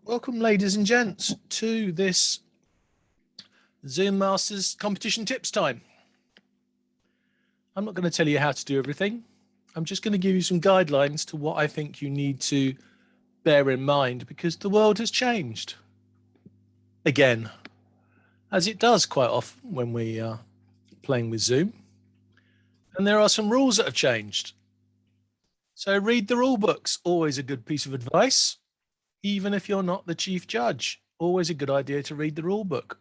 Welcome, ladies and gents, to this Zoom Masters competition tips time. I'm not going to tell you how to do everything. I'm just going to give you some guidelines to what I think you need to bear in mind, because the world has changed. Again, as it does quite often when we are playing with Zoom. And there are some rules that have changed. So read the rule books, always a good piece of advice. Even if you're not the chief judge, always a good idea to read the rule book.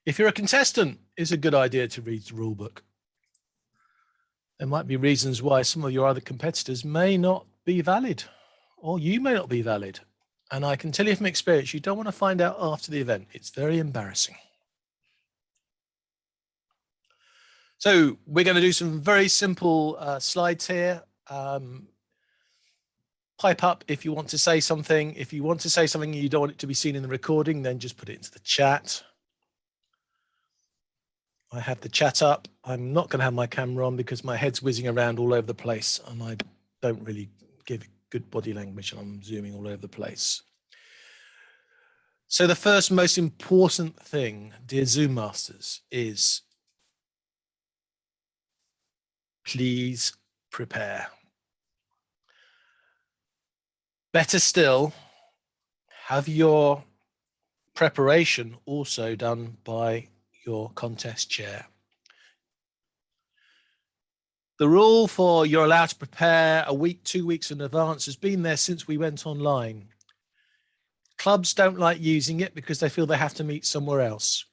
If you're a contestant, it's a good idea to read the rule book. There might be reasons why some of your other competitors may not be valid, or you may not be valid. And I can tell you from experience, you don't want to find out after the event. It's very embarrassing. So we're going to do some very simple slides here. Pipe up if you want to say something. If you want to say something and you don't want it to be seen in the recording, then just put it into the chat. I have the chat up. I'm not going to have my camera on because my head's whizzing around all over the place and I don't really give good body language and I'm zooming all over the place. So the first most important thing, dear Zoom Masters, is please prepare. Better still, have your preparation also done by your contest chair. The rule for you're allowed to prepare a week, 2 weeks in advance has been there since we went online. Clubs don't like using it because they feel they have to meet somewhere else.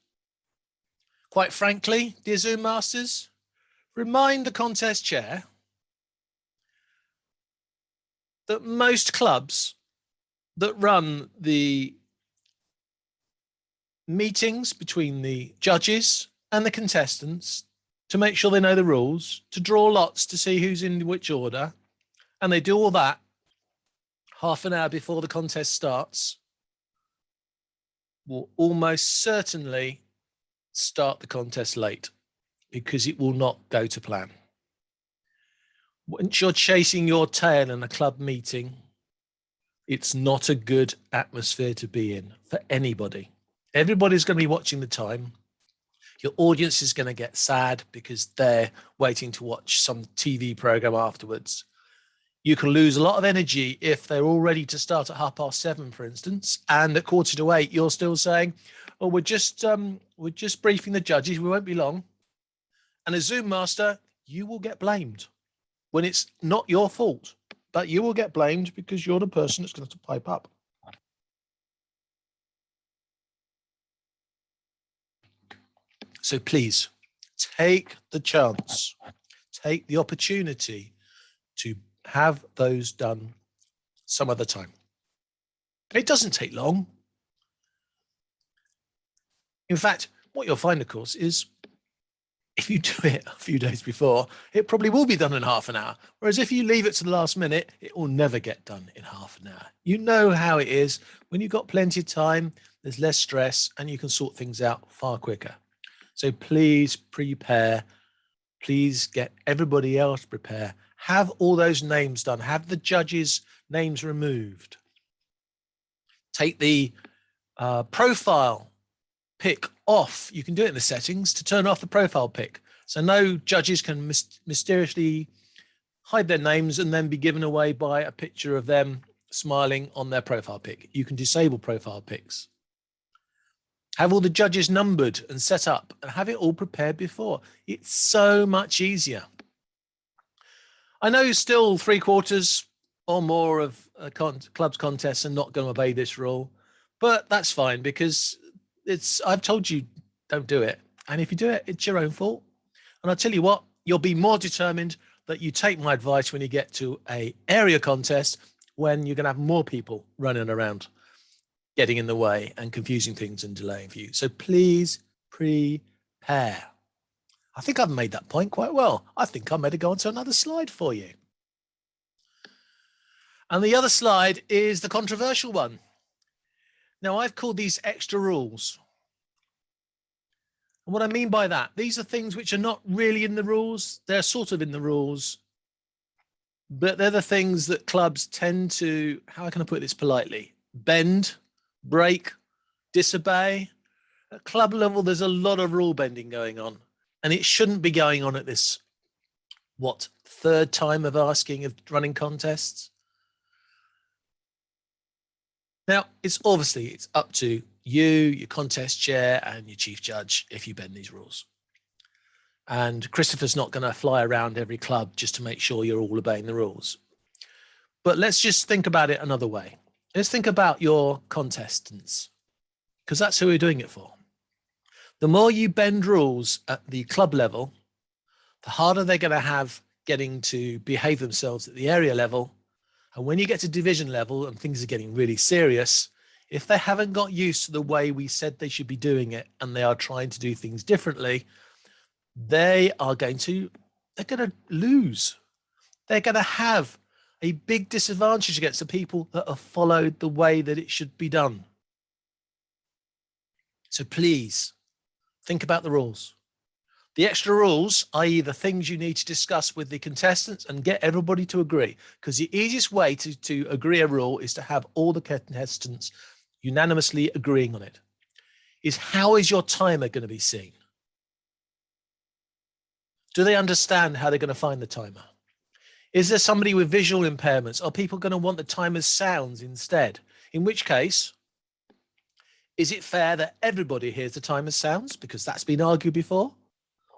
Quite frankly, dear Zoom Masters, remind the contest chair that most clubs that run the meetings between the judges and the contestants to make sure they know the rules, to draw lots to see who's in which order, and they do all that half an hour before the contest starts, will almost certainly start the contest late because it will not go to plan. Once you're chasing your tail in a club meeting, it's not a good atmosphere to be in for anybody. Everybody's going to be watching the time. Your audience is going to get sad because they're waiting to watch some TV program afterwards. You can lose a lot of energy if they're all ready to start at 7:30, for instance, and at 7:45, you're still saying, oh, we're just briefing the judges. We won't be long. And as Zoom Master, you will get blamed when it's not your fault, but you will get blamed because you're the person that's going to pipe up. So please take the chance, take the opportunity to have those done some other time. It doesn't take long. In fact, what you'll find, of course, is if you do it a few days before, it probably will be done in half an hour. Whereas if you leave it to the last minute, it will never get done in half an hour. You know how it is. When you've got plenty of time, there's less stress and you can sort things out far quicker. So please prepare. Please get everybody else to prepare. Have all those names done. Have the judges' names removed. Take the profile pick off. You can do it in the settings to turn off the profile pick. So no judges can mysteriously hide their names and then be given away by a picture of them smiling on their profile pic. You can disable profile pics. Have all the judges numbered and set up and have it all prepared before. It's so much easier. I know still 3/4 or more of clubs contests are not going to obey this rule, but that's fine because I've told you don't do it. And if you do it, it's your own fault. And I'll tell you what, you'll be more determined that you take my advice when you get to an area contest when you're going to have more people running around, getting in the way and confusing things and delaying for you. So please prepare. I think I've made that point quite well. I think I better go on to another slide for you. And the other slide is the controversial one. Now, I've called these extra rules. And what I mean by that, these are things which are not really in the rules. They're sort of in the rules, but they're the things that clubs tend to, how can I put this politely? bend, break, disobey. At club level, there's a lot of rule bending going on, and it shouldn't be going on at this, third time of asking of running contests. Now, it's up to you, your contest chair, and your chief judge if you bend these rules. And Christopher's not going to fly around every club just to make sure you're all obeying the rules. But let's just think about it another way. Let's think about your contestants, because that's who we're doing it for. The more you bend rules at the club level, the harder they're going to have getting to behave themselves at the area level. And when you get to division level and things are getting really serious, if they haven't got used to the way we said they should be doing it and they are trying to do things differently, they're going to lose. They're going to have a big disadvantage against the people that have followed the way that it should be done. So please think about the rules. The extra rules, i.e. the things you need to discuss with the contestants and get everybody to agree, because the easiest way to agree a rule is to have all the contestants unanimously agreeing on it, is how is your timer going to be seen? Do they understand how they're going to find the timer? Is there somebody with visual impairments? Are people going to want the timer's sounds instead? In which case, is it fair that everybody hears the timer's sounds? Because that's been argued before.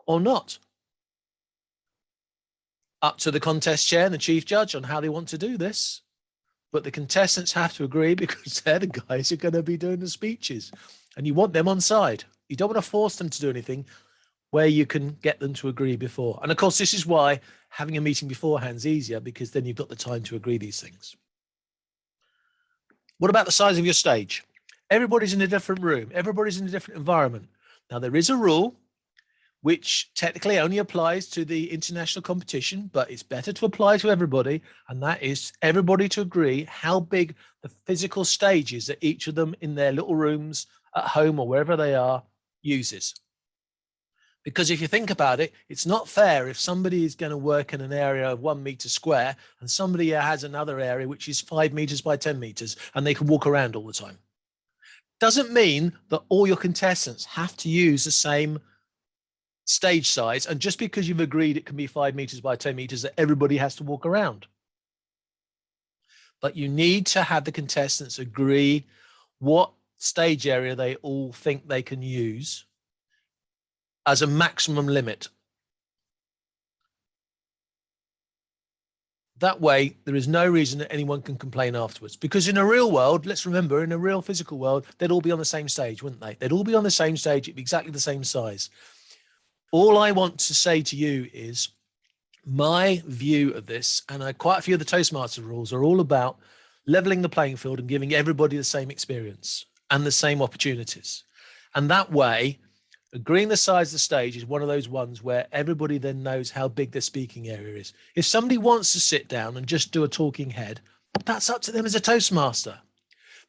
Or not? Up to the contest chair and the chief judge on how they want to do this. But the contestants have to agree because they're the guys who are going to be doing the speeches. And you want them on side. You don't want to force them to do anything where you can get them to agree before. And of course, this is why having a meeting beforehand is easier, because then you've got the time to agree these things. What about the size of your stage? Everybody's in a different room. Everybody's in a different environment. Now, there is a rule which technically only applies to the international competition, but it's better to apply to everybody, and that is everybody to agree how big the physical stage is that each of them in their little rooms at home or wherever they are uses. Because if you think about it, it's not fair if somebody is going to work in an area of 1 meter square and somebody has another area which is 5 meters by 10 meters and they can walk around all the time. Doesn't mean that all your contestants have to use the same stage size, and just because you've agreed it can be 5 meters by 10 meters that everybody has to walk around. But you need to have the contestants agree what stage area they all think they can use as a maximum limit. That way, there is no reason that anyone can complain afterwards. Because in a real world, let's remember, in a real physical world, they'd all be on the same stage, wouldn't they? They'd all be on the same stage. It'd be exactly the same size. All I want to say to you is my view of this, and quite a few of the Toastmasters rules are all about leveling the playing field and giving everybody the same experience and the same opportunities. And that way, agreeing the size of the stage is one of those ones where everybody then knows how big their speaking area is. If somebody wants to sit down and just do a talking head, that's up to them as a Toastmaster.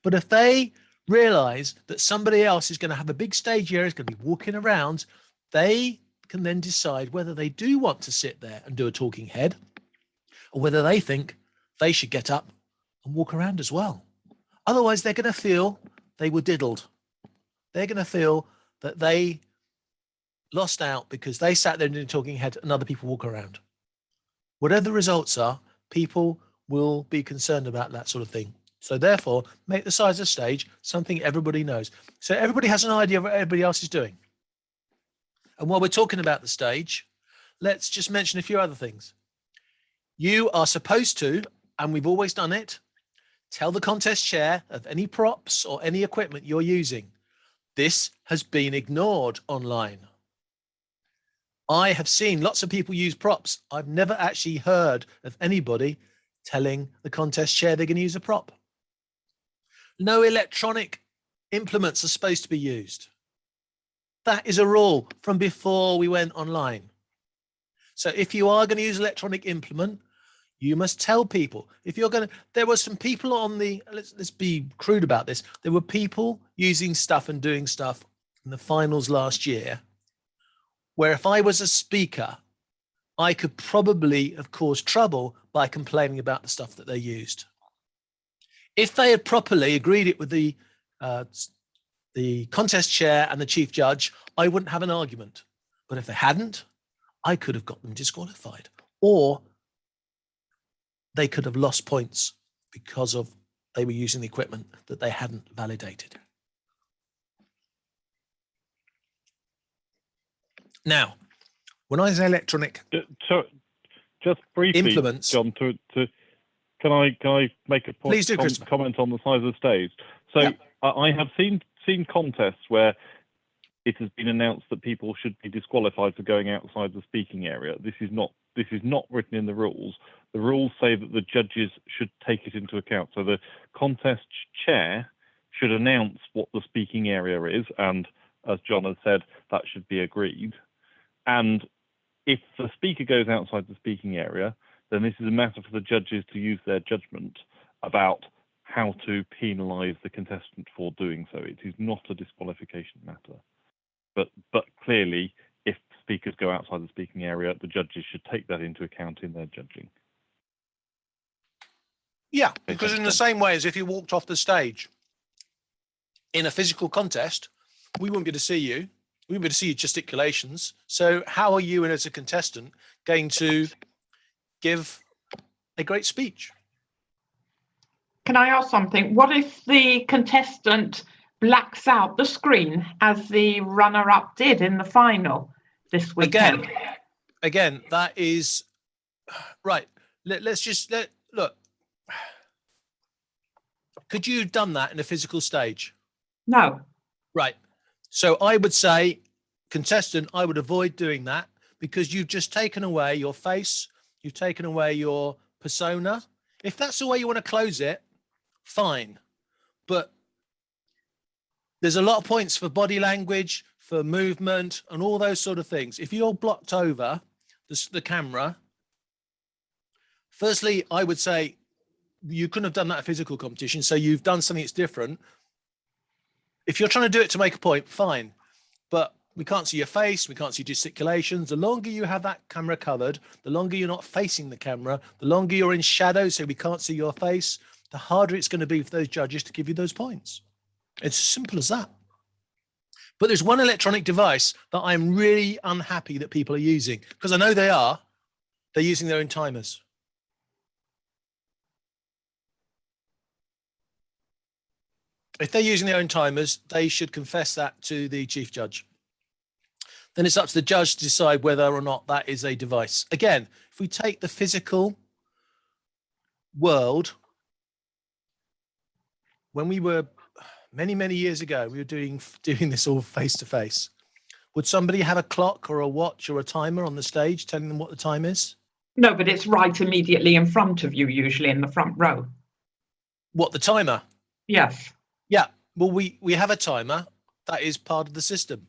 But if they realize that somebody else is going to have a big stage area, is going to be walking around, they can then decide whether they do want to sit there and do a talking head or whether they think they should get up and walk around as well. Otherwise, they're going to feel they were diddled. They're going to feel that they lost out because they sat there and did a talking head and other people walk around. Whatever the results are, people will be concerned about that sort of thing. So therefore, make the size of the stage something everybody knows. So everybody has an idea of what everybody else is doing. And while we're talking about the stage, let's just mention a few other things. You are supposed to, and we've always done it, tell the contest chair of any props or any equipment you're using. This has been ignored online. I have seen lots of people use props. I've never actually heard of anybody telling the contest chair they're going to use a prop. No electronic implements are supposed to be used. That is a rule from before we went online. So if you are going to use electronic implement, you must tell people. If you're going to, there were some people on the, let's be crude about this. There were people using stuff and doing stuff in the finals last year, where if I was a speaker, I could probably have caused trouble by complaining about the stuff that they used. If they had properly agreed it with the contest chair and the chief judge, I wouldn't have an argument. But if they hadn't, I could have got them disqualified, or they could have lost points because of they were using the equipment that they hadn't validated. Now, when I say electronic just briefly, implements, John, can I make a point? Please do, Christopher. Comment on the size of the stage. So yeah. I have seen contests where it has been announced that people should be disqualified for going outside the speaking area. This is not written in the rules. The rules say that the judges should take it into account. So the contest chair should announce what the speaking area is, and as John has said, that should be agreed. And if the speaker goes outside the speaking area, then this is a matter for the judges to use their judgment about how to penalise the contestant for doing so. It is not a disqualification matter. But clearly, if speakers go outside the speaking area, the judges should take that into account in their judging. Yeah, because in the same way as if you walked off the stage in a physical contest, we wouldn't be able to see you. We wouldn't be able to see your gesticulations. So how are you, as a contestant, going to give a great speech? Can I ask something? What if the contestant blacks out the screen as the runner-up did in the final this weekend? Again, that is right. Let's look. Could you have done that in a physical stage? No. Right. So I would say, contestant, I would avoid doing that, because you've just taken away your face, you've taken away your persona. If that's the way you want to close it, fine. But there's a lot of points for body language, for movement, and all those sort of things. If you're blocked over the camera, firstly, I would say you couldn't have done that at a physical competition, so you've done something that's different. If you're trying to do it to make a point, fine. But we can't see your face, we can't see gesticulations. The longer you have that camera covered, the longer you're not facing the camera, the longer you're in shadow, so we can't see your face, the harder it's going to be for those judges to give you those points. It's as simple as that. But there's one electronic device that I'm really unhappy that people are using, because I know they are. They're using their own timers. If they're using their own timers, they should confess that to the chief judge. Then it's up to the judge to decide whether or not that is a device. Again, if we take the physical world, when we were many years ago, we were doing this all face to face. Would somebody have a clock or a watch or a timer on the stage telling them what the time is? No, but it's right immediately in front of you, usually in the front row. What, the timer? Yes. Yeah, well, we have a timer. That is part of the system.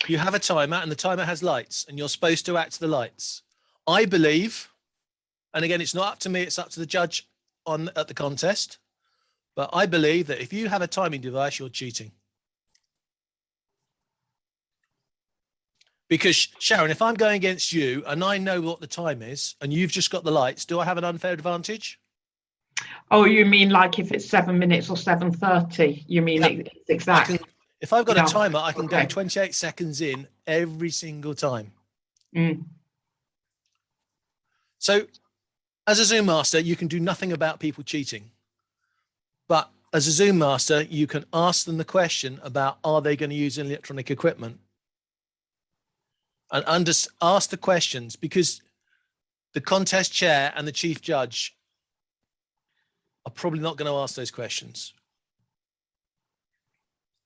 You have a timer, and the timer has lights, and you're supposed to act to the lights. I believe, and again, it's not up to me, it's up to the judge at the contest, but I believe that if you have a timing device, you're cheating. Because, Sharon, if I'm going against you and I know what the time is and you've just got the lights, do I have an unfair advantage? Oh, you mean like if it's 7 minutes or 7:30? You mean it's exact? If I've got a timer, I can go 28 seconds in every single time. Mm. So as a Zoom master, you can do nothing about people cheating. But as a Zoom master, you can ask them the question about, are they going to use electronic equipment? And ask the questions, because the contest chair and the chief judge are probably not going to ask those questions.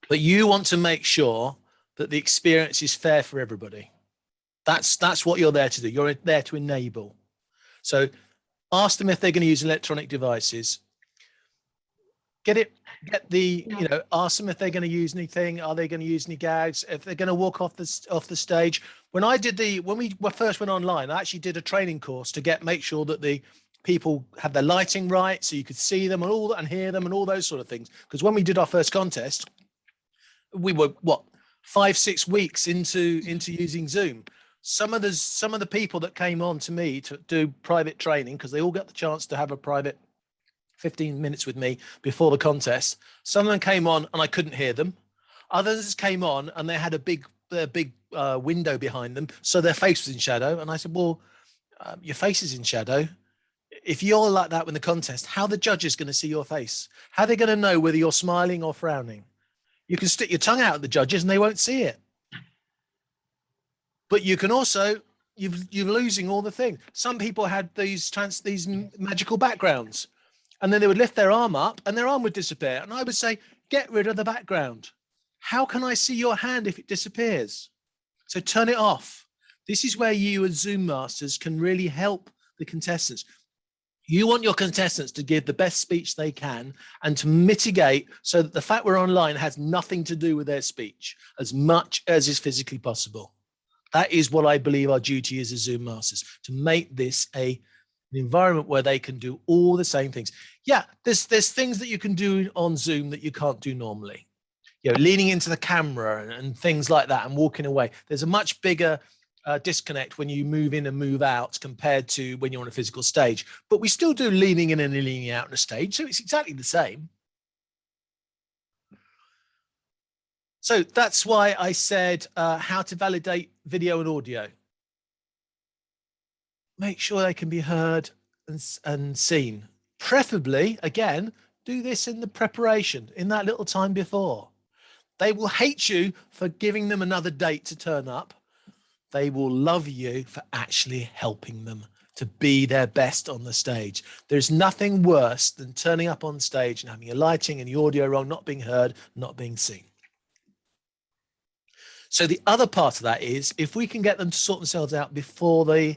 But you want to make sure that the experience is fair for everybody. That's what you're there to do. You're there to enable. So ask them if they're going to use electronic devices. Ask them if they're going to use anything. Are they going to use any gags? If they're going to walk off the stage. When we first went online, I actually did a training course to make sure that the people had their lighting right, so you could see them and hear them and all those sort of things. Because when we did our first contest, we were 5-6 weeks into using Zoom. some of the people that came on to me to do private training, because they all got the chance to have a private 15 minutes with me before the contest. Some of them came on and I couldn't hear them. Others came on and they had a big window behind them, so their face was in shadow. And I said, well, your face is in shadow. If you're like that in the contest, how are the judges going to see your face? How are they going to know whether you're smiling or frowning? You can stick your tongue out at the judges and they won't see it. But you can also, you're losing all the things. Some people had these magical backgrounds, and then they would lift their arm up and their arm would disappear. And I would say, get rid of the background. How can I see your hand if it disappears? So turn it off. This is where you as Zoom masters can really help the contestants. You want your contestants to give the best speech they can and to mitigate so that the fact we're online has nothing to do with their speech as much as is physically possible. That is what I believe our duty is as Zoom masters, to make this an environment where they can do all the same things. Yeah, there's things that you can do on Zoom that you can't do normally. You know, leaning into the camera and things like that and walking away. There's a much bigger disconnect when you move in and move out compared to when you're on a physical stage. But we still do leaning in and leaning out on a stage, so it's exactly the same. So that's why I said how to validate video and audio. Make sure they can be heard and seen. Preferably, again, do this in the preparation, in that little time before. They will hate you for giving them another date to turn up. They will love you for actually helping them to be their best on the stage. There's nothing worse than turning up on stage and having your lighting and your audio wrong, not being heard, not being seen. So the other part of that is, if we can get them to sort themselves out before the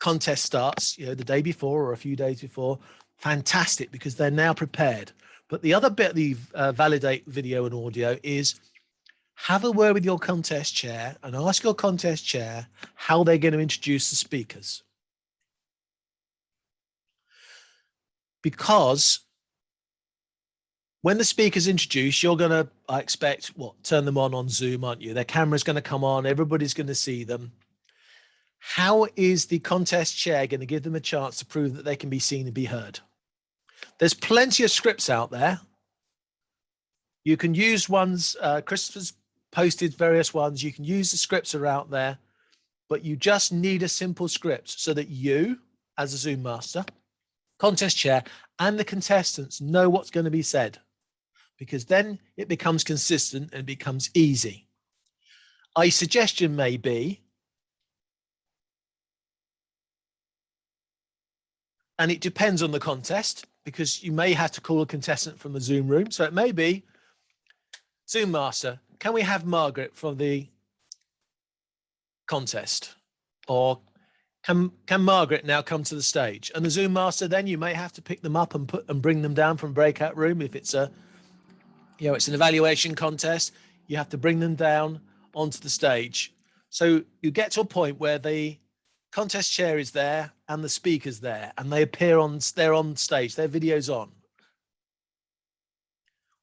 contest starts, you know, the day before or a few days before, fantastic, because they're now prepared. But the other bit of the validate video and audio is have a word with your contest chair and ask your contest chair how they're going to introduce the speakers. Because when the speakers introduce, you're going to, I expect, turn them on Zoom, aren't you? Their camera's going to come on, everybody's going to see them. How is the contest chair going to give them a chance to prove that they can be seen and be heard? There's plenty of scripts out there. You can use ones, Christopher's posted various ones. You can use the scripts that are out there, but you just need a simple script so that you, as a Zoom master, contest chair, and the contestants know what's going to be said, because then it becomes consistent and becomes easy. A suggestion may be, and it depends on the contest, because you may have to call a contestant from a Zoom room. So it may be, Zoom master, can we have Margaret from the contest? Or can Margaret now come to the stage? And the Zoom master, then you may have to pick them up and bring them down from breakout room. If it's it's an evaluation contest, you have to bring them down onto the stage. So you get to a point where the contest chair is there and the speaker's there, and they're on stage, their video's on.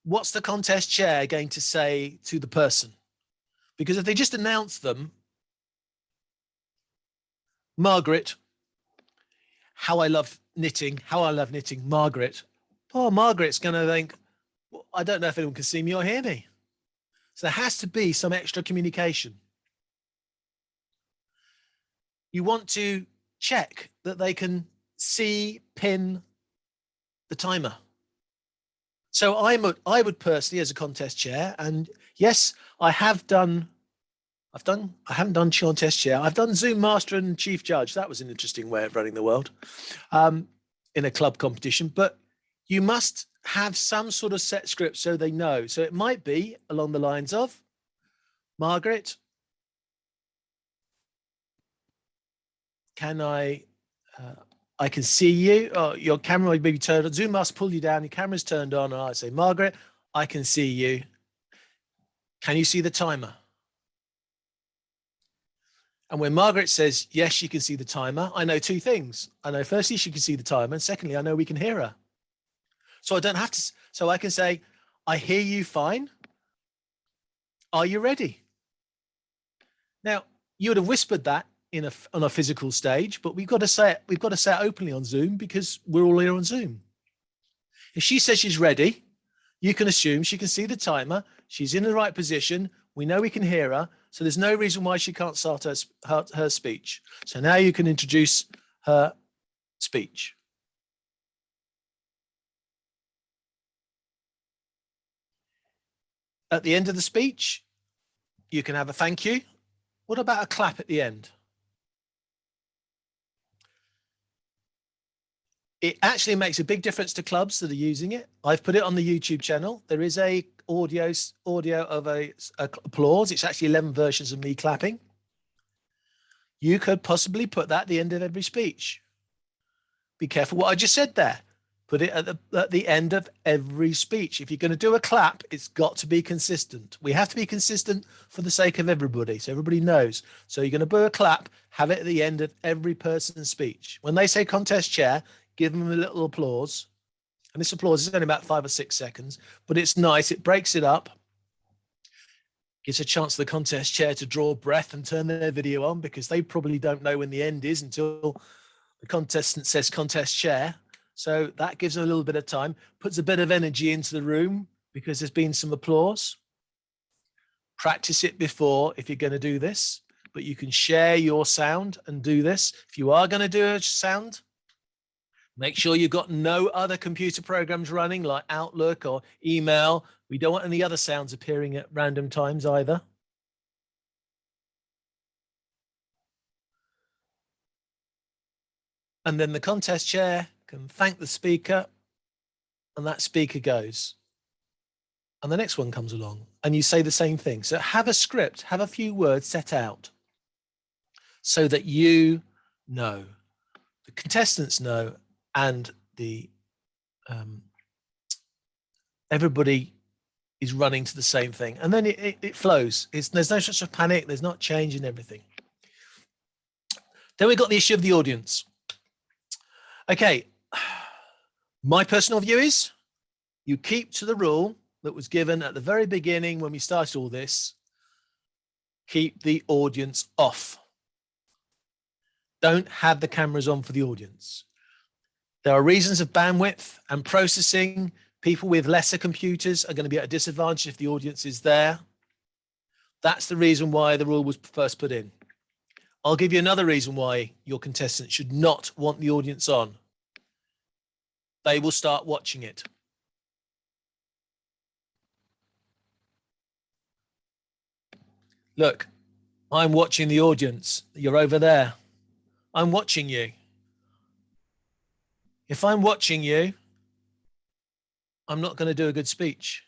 What's the contest chair going to say to the person? Because if they just announce them, Margaret, how I love knitting, Margaret. Oh, Margaret's going to think, well, I don't know if anyone can see me or hear me. So there has to be some extra communication. You want to check that they can see, pin the timer. So I would personally, as a contest chair, and yes, I haven't done contest chair. I've done Zoom master and chief judge. That was an interesting way of running the world in a club competition. But you must have some sort of set script so they know. So it might be along the lines of, Margaret, can I can see you. Oh, your camera may be turned on. Zoom must pull you down. Your camera's turned on. And I say, Margaret, I can see you. Can you see the timer? And when Margaret says, yes, she can see the timer, I know two things. I know, firstly, she can see the timer. And secondly, I know we can hear her. So I don't have to. So I can say, I hear you fine. Are you ready? Now, You would have whispered that on a physical stage, but we've got to say it openly on Zoom because we're all here on Zoom. If she says she's ready, you can assume she can see the timer. She's in the right position. We know we can hear her. So there's no reason why she can't start her speech. So now you can introduce her speech. At the end of the speech, you can have a thank you. What about a clap at the end? It actually makes a big difference to clubs that are using it. I've put it on the YouTube channel. There is a audio of a applause. It's actually 11 versions of me clapping. You could possibly put that at the end of every speech. Be careful what I just said there. Put it at the end of every speech. If you're going to do a clap, it's got to be consistent. We have to be consistent for the sake of everybody, so everybody knows. So you're going to do a clap, have it at the end of every person's speech. When they say contest chair, give them a little applause. And this applause is only about 5 or 6 seconds, but it's nice. It breaks it up. Gives a chance to the contest chair to draw breath and turn their video on, because they probably don't know when the end is until the contestant says contest chair. So that gives them a little bit of time, puts a bit of energy into the room because there's been some applause. Practice it before if you're going to do this, but you can share your sound and do this. If you are going to do a sound, make sure you've got no other computer programs running like Outlook or email. We don't want any other sounds appearing at random times either. And then the contest chair can thank the speaker, and that speaker goes. And the next one comes along and you say the same thing. So have a script, have a few words set out so that you know, the contestants know, and the everybody is running to the same thing. And then it flows. There's no such a panic. There's not change in everything. Then we've got the issue of the audience. Okay. My personal view is you keep to the rule that was given at the very beginning when we started all this. Keep the audience off. Don't have the cameras on for the audience. There are reasons of bandwidth and processing. People with lesser computers are going to be at a disadvantage if the audience is there. That's the reason why the rule was first put in. I'll give you another reason why your contestant should not want the audience on. They will start watching it. Look, I'm watching the audience. You're over there. I'm watching you. If I'm watching you, I'm not going to do a good speech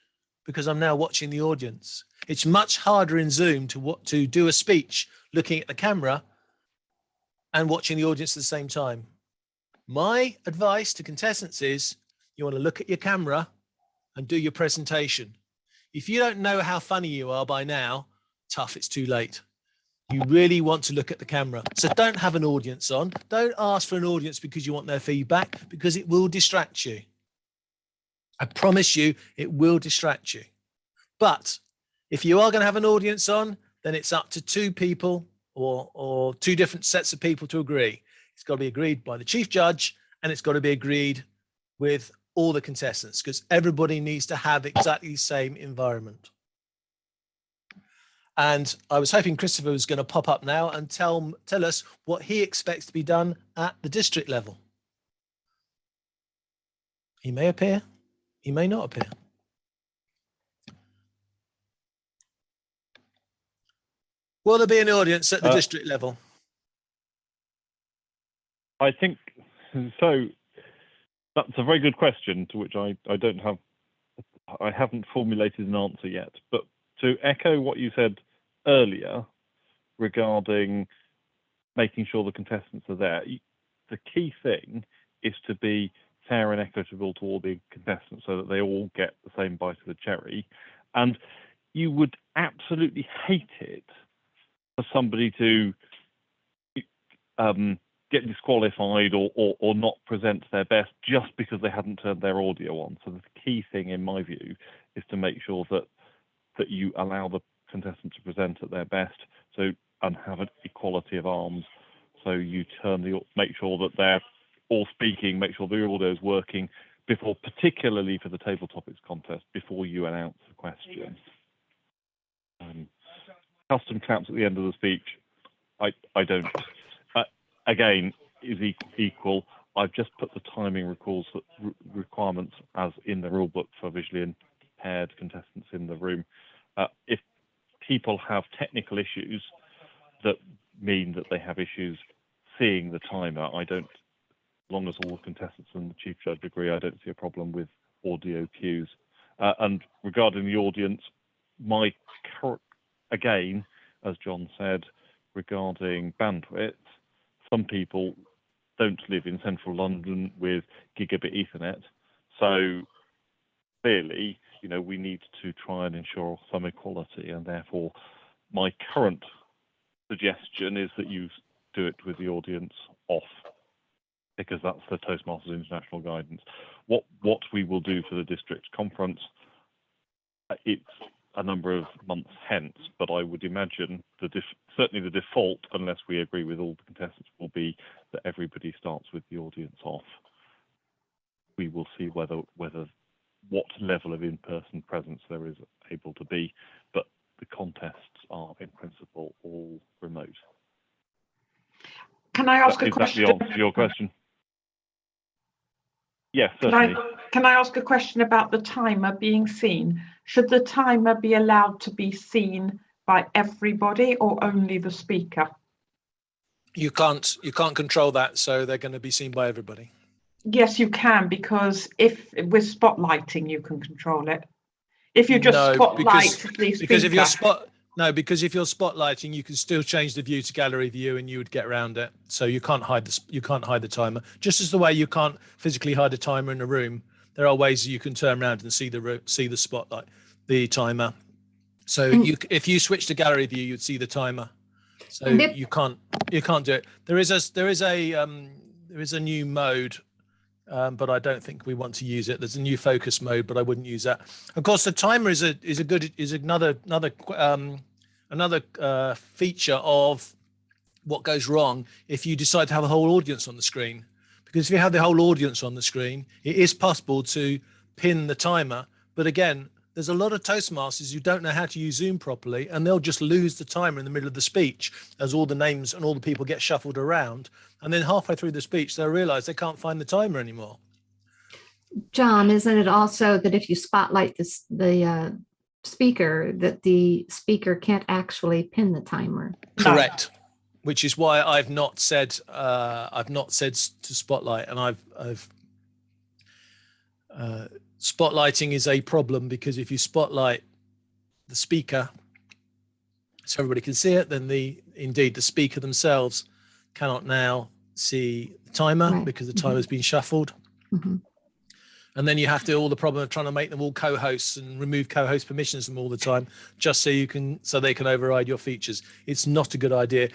because I'm now watching the audience. It's much harder in Zoom to do a speech looking at the camera and watching the audience at the same time. My advice to contestants is you want to look at your camera and do your presentation. If you don't know how funny you are by now, tough, it's too late. You really want to look at the camera. So don't have an audience on. Don't ask for an audience because you want their feedback, because it will distract you. I promise you, it will distract you. But if you are going to have an audience on, then it's up to 2 people or 2 different sets of people to agree. It's got to be agreed by the chief judge, and it's got to be agreed with all the contestants, because everybody needs to have exactly the same environment. And I was hoping Christopher was going to pop up now and tell us what he expects to be done at the district level. He may appear, he may not appear. Will there be an audience at the district level? I think so. That's a very good question to which I haven't formulated an answer yet. But to echo what you said earlier regarding making sure the contestants are there, the key thing is to be fair and equitable to all the contestants so that they all get the same bite of the cherry. And you would absolutely hate it for somebody to get disqualified or not present their best just because they hadn't turned their audio on. So the key thing, in my view, is to make sure that you allow the contestant to present at their best. So and have an equality of arms. So you make sure that they're all speaking, make sure the audio is working before, particularly for the table topics contest, before you announce the question. Custom claps at the end of the speech, I don't. Again, is equal. I've just put the timing requirements as in the rulebook for visually impaired contestants in the room. If people have technical issues that mean that they have issues seeing the timer, as long as all the contestants and the chief judge agree, I don't see a problem with audio cues. And regarding the audience, again, as John said, regarding bandwidth, some people don't live in central London with gigabit Ethernet. So clearly, we need to try and ensure some equality, and therefore my current suggestion is that you do it with the audience off, because that's the Toastmasters International guidance. What we will do for the district conference, it's a number of months hence, but I would imagine certainly the default, unless we agree with all the contestants, will be that everybody starts with the audience off. We will see what level of in-person presence there is able to be, but the contests are in principle all remote. Can I ask a question? Is that the answer to your question? Yes, certainly. Can I ask a question about the timer being seen? Should the timer be allowed to be seen by everybody or only the speaker? You can't control that, so they're going to be seen by everybody. Yes, you can, because if with spotlighting you can control it. If you just spotlight the speaker. Because if you're spotlighting, you can still change the view to gallery view, and you would get around it. So you can't hide the timer. Just as the way you can't physically hide a timer in a room, there are ways you can turn around and see the spotlight, the timer. So if you switch to gallery view, you'd see the timer. So you can't do it. There is a new mode, but I don't think we want to use it. There's a new focus mode, but I wouldn't use that. Of course, the timer is another feature of what goes wrong if you decide to have a whole audience on the screen. Because if you have the whole audience on the screen, it is possible to pin the timer. But again, there's a lot of Toastmasters who don't know how to use Zoom properly, and they'll just lose the timer in the middle of the speech as all the names and all the people get shuffled around. And then halfway through the speech, they'll realize they can't find the timer anymore. John, isn't it also that if you spotlight the speaker, that the speaker can't actually pin the timer? Correct. Which is why I've not said to spotlight, and I've spotlighting is a problem, because if you spotlight the speaker so everybody can see it, then the speaker themselves cannot now see the timer, because the timer's been shuffled. Mm-hmm. And then you have to all the problem of trying to make them all co-hosts and remove co-host permissions from all the time, just so they can override your features. It's not a good idea.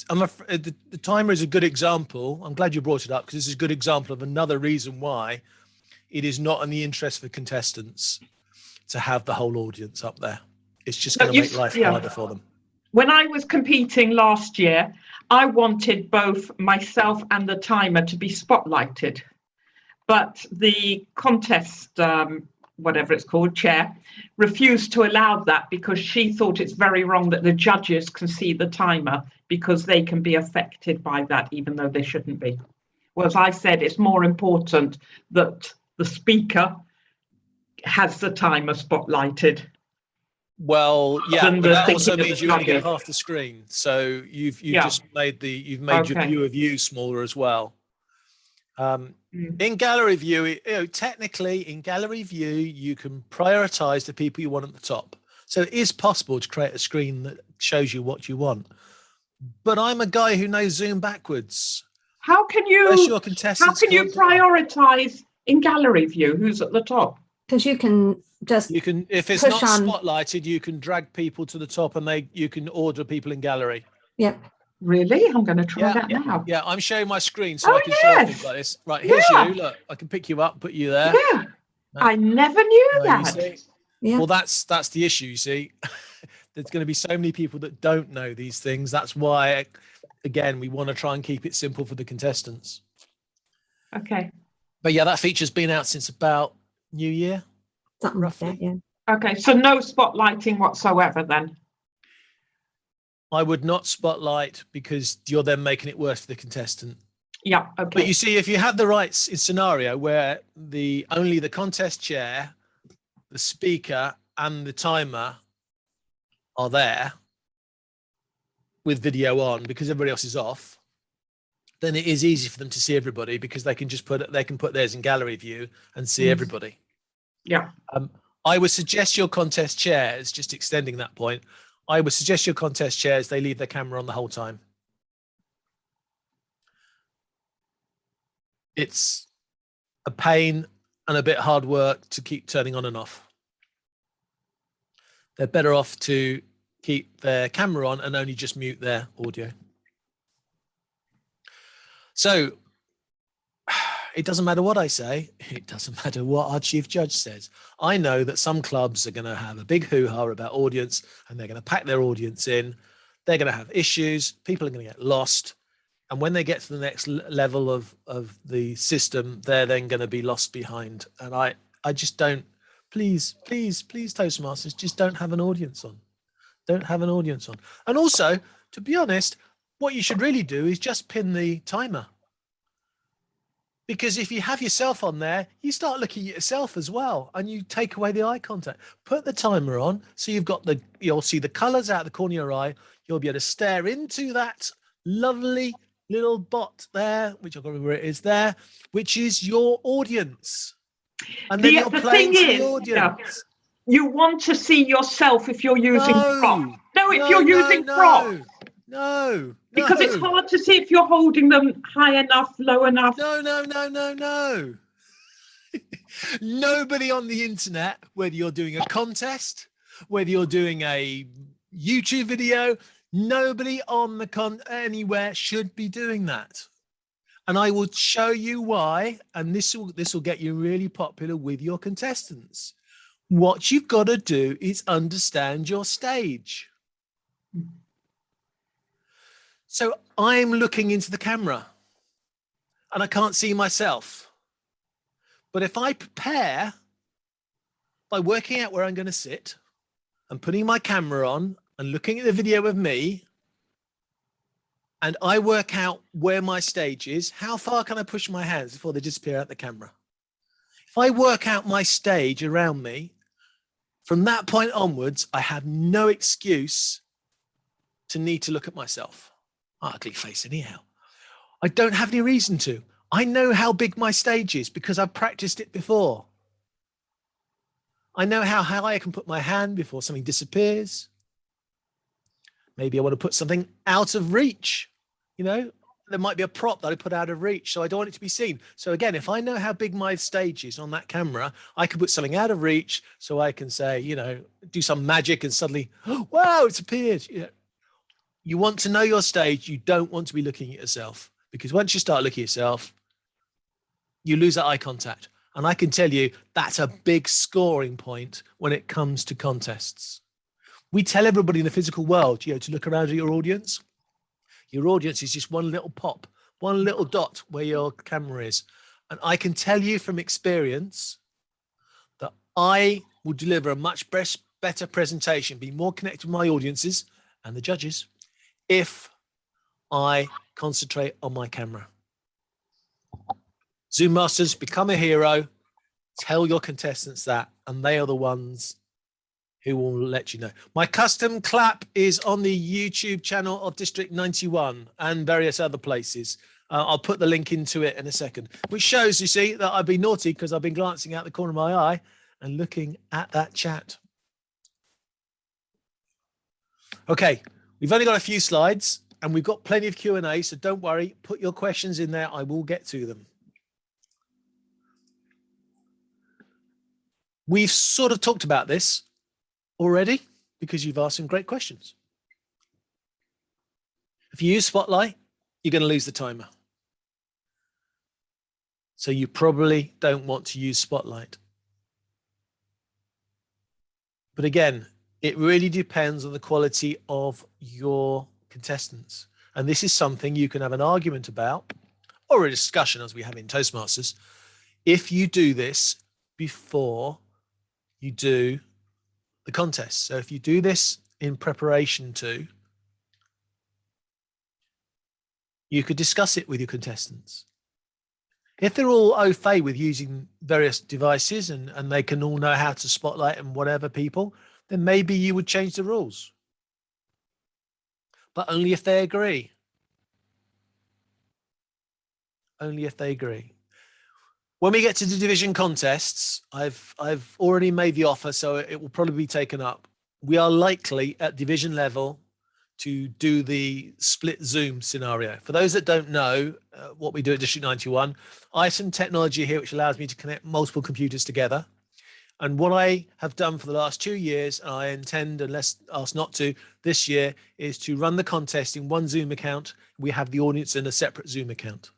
I'm afraid the timer is a good example. I'm glad you brought it up, because this is a good example of another reason why it is not in the interest for contestants to have the whole audience up there. It's just going to make life harder for them. When I was competing last year, I wanted both myself and the timer to be spotlighted. But the contest, whatever it's called, chair, refused to allow that, because she thought it's very wrong that the judges can see the timer, because they can be affected by that, even though they shouldn't be. Whereas I said it's more important that the speaker has the timer spotlighted. Well, yeah, but that also means you only get half the screen. So you've just made your view of you smaller as well. In gallery view, technically in gallery view, you can prioritize the people you want at the top. So it is possible to create a screen that shows you what you want. But I'm a guy who knows Zoom backwards. How can you prioritize in gallery view who's at the top? Because you can if it's not spotlighted, you can drag people to the top, and you can order people in gallery. Yep. Really? I'm going to try that now. Yeah, I'm showing my screen so I can show things like this. Right, here's you. Look, I can pick you up, put you there. Yeah, I never knew that. Yeah. Well, that's the issue. You see, there's going to be so many people that don't know these things. That's why, again, we want to try and keep it simple for the contestants. Okay. But yeah, that feature's been out since about New Year. Something roughly. like that, yeah. Okay, so no spotlighting whatsoever then. I would not spotlight because you're then making it worse for the contestant. Yeah, But okay. you see, if you had the right scenario where only the contest chair, the speaker, and the timer are there with video on because everybody else is off, then it is easy for them to see everybody because they can put theirs in gallery view and see everybody. Yeah. I would suggest your contest chairs, just extending that point, I would suggest your contest chairs, they leave their camera on the whole time. It's a pain and a bit hard work to keep turning on and off. They're better off to keep their camera on and only just mute their audio. So it doesn't matter what I say. It doesn't matter what our chief judge says. I know that some clubs are going to have a big hoo-ha about audience and they're going to pack their audience in. They're going to have issues. People are going to get lost. And when they get to the next level of the system, they're then going to be lost behind. And I just don't, please, Toastmasters, just don't have an audience on. Don't have an audience on. And also, to be honest, what you should really do is just pin the timer. Because if you have yourself on there, you start looking at yourself as well, and you take away the eye contact. Put the timer on, so you'll see the colors out the corner of your eye. You'll be able to stare into that lovely little bot there, which I can't remember where it is there, which is your audience. And then you're playing to the audience. You want to see yourself if you're using prop. No, if you're using prop. No. Because it's hard to see if you're holding them high enough, low enough. No. Nobody on the internet, whether you're doing a contest, whether you're doing a YouTube video, nobody on the anywhere should be doing that. And I will show you why, and this will get you really popular with your contestants. What you've got to do is understand your stage. So I'm looking into the camera and I can't see myself. But if I prepare by working out where I'm going to sit and putting my camera on and looking at the video of me, and I work out where my stage is, how far can I push my hands before they disappear out the camera? If I work out my stage around me, from that point onwards, I have no excuse to need to look at myself. Ugly face anyhow. I don't have any reason to. I know how big my stage is because I've practiced it before. I know how high I can put my hand before something disappears. Maybe I want to put something out of reach. You know, there might be a prop that I put out of reach, so I don't want it to be seen. So again, if I know how big my stage is on that camera, I can put something out of reach so I can say, you know, do some magic and suddenly, oh, wow, it's appeared. You know, you want to know your stage. You don't want to be looking at yourself, because once you start looking at yourself, you lose that eye contact. And I can tell you that's a big scoring point when it comes to contests. We tell everybody in the physical world, you know, to look around at your audience. Your audience is just one little pop, one little dot where your camera is. And I can tell you from experience that I will deliver a much better presentation, be more connected with my audiences and the judges if I concentrate on my camera. Zoom Masters, become a hero. Tell your contestants that, and they are the ones who will let you know. My custom clap is on the YouTube channel of District 91 and various other places. I'll put the link into it in a second, which shows, you see, that I've been naughty because I've been glancing out the corner of my eye and looking at that chat. Okay, we've only got a few slides and we've got plenty of Q&A, so don't worry, put your questions in there. I will get to them. We've sort of talked about this already because you've asked some great questions. If you use Spotlight, you're going to lose the timer. So you probably don't want to use Spotlight. But again, It really depends on the quality of your contestants. And this is something you can have an argument about or a discussion, as we have in Toastmasters, if you do this before you do the contest. So if you do this in preparation to, you could discuss it with your contestants. If they're all au fait with using various devices and they can all know how to spotlight and whatever people, then maybe you would change the rules. But only if they agree. Only if they agree. When we get to the division contests, I've already made the offer, so it will probably be taken up. We are likely at division level to do the split Zoom scenario. For those that don't know what we do at District 91, I have some technology here which allows me to connect multiple computers together. And what I have done for the last 2 years, and I intend, unless asked not to, this year, is to run the contest in one Zoom account. We have the audience in a separate Zoom account.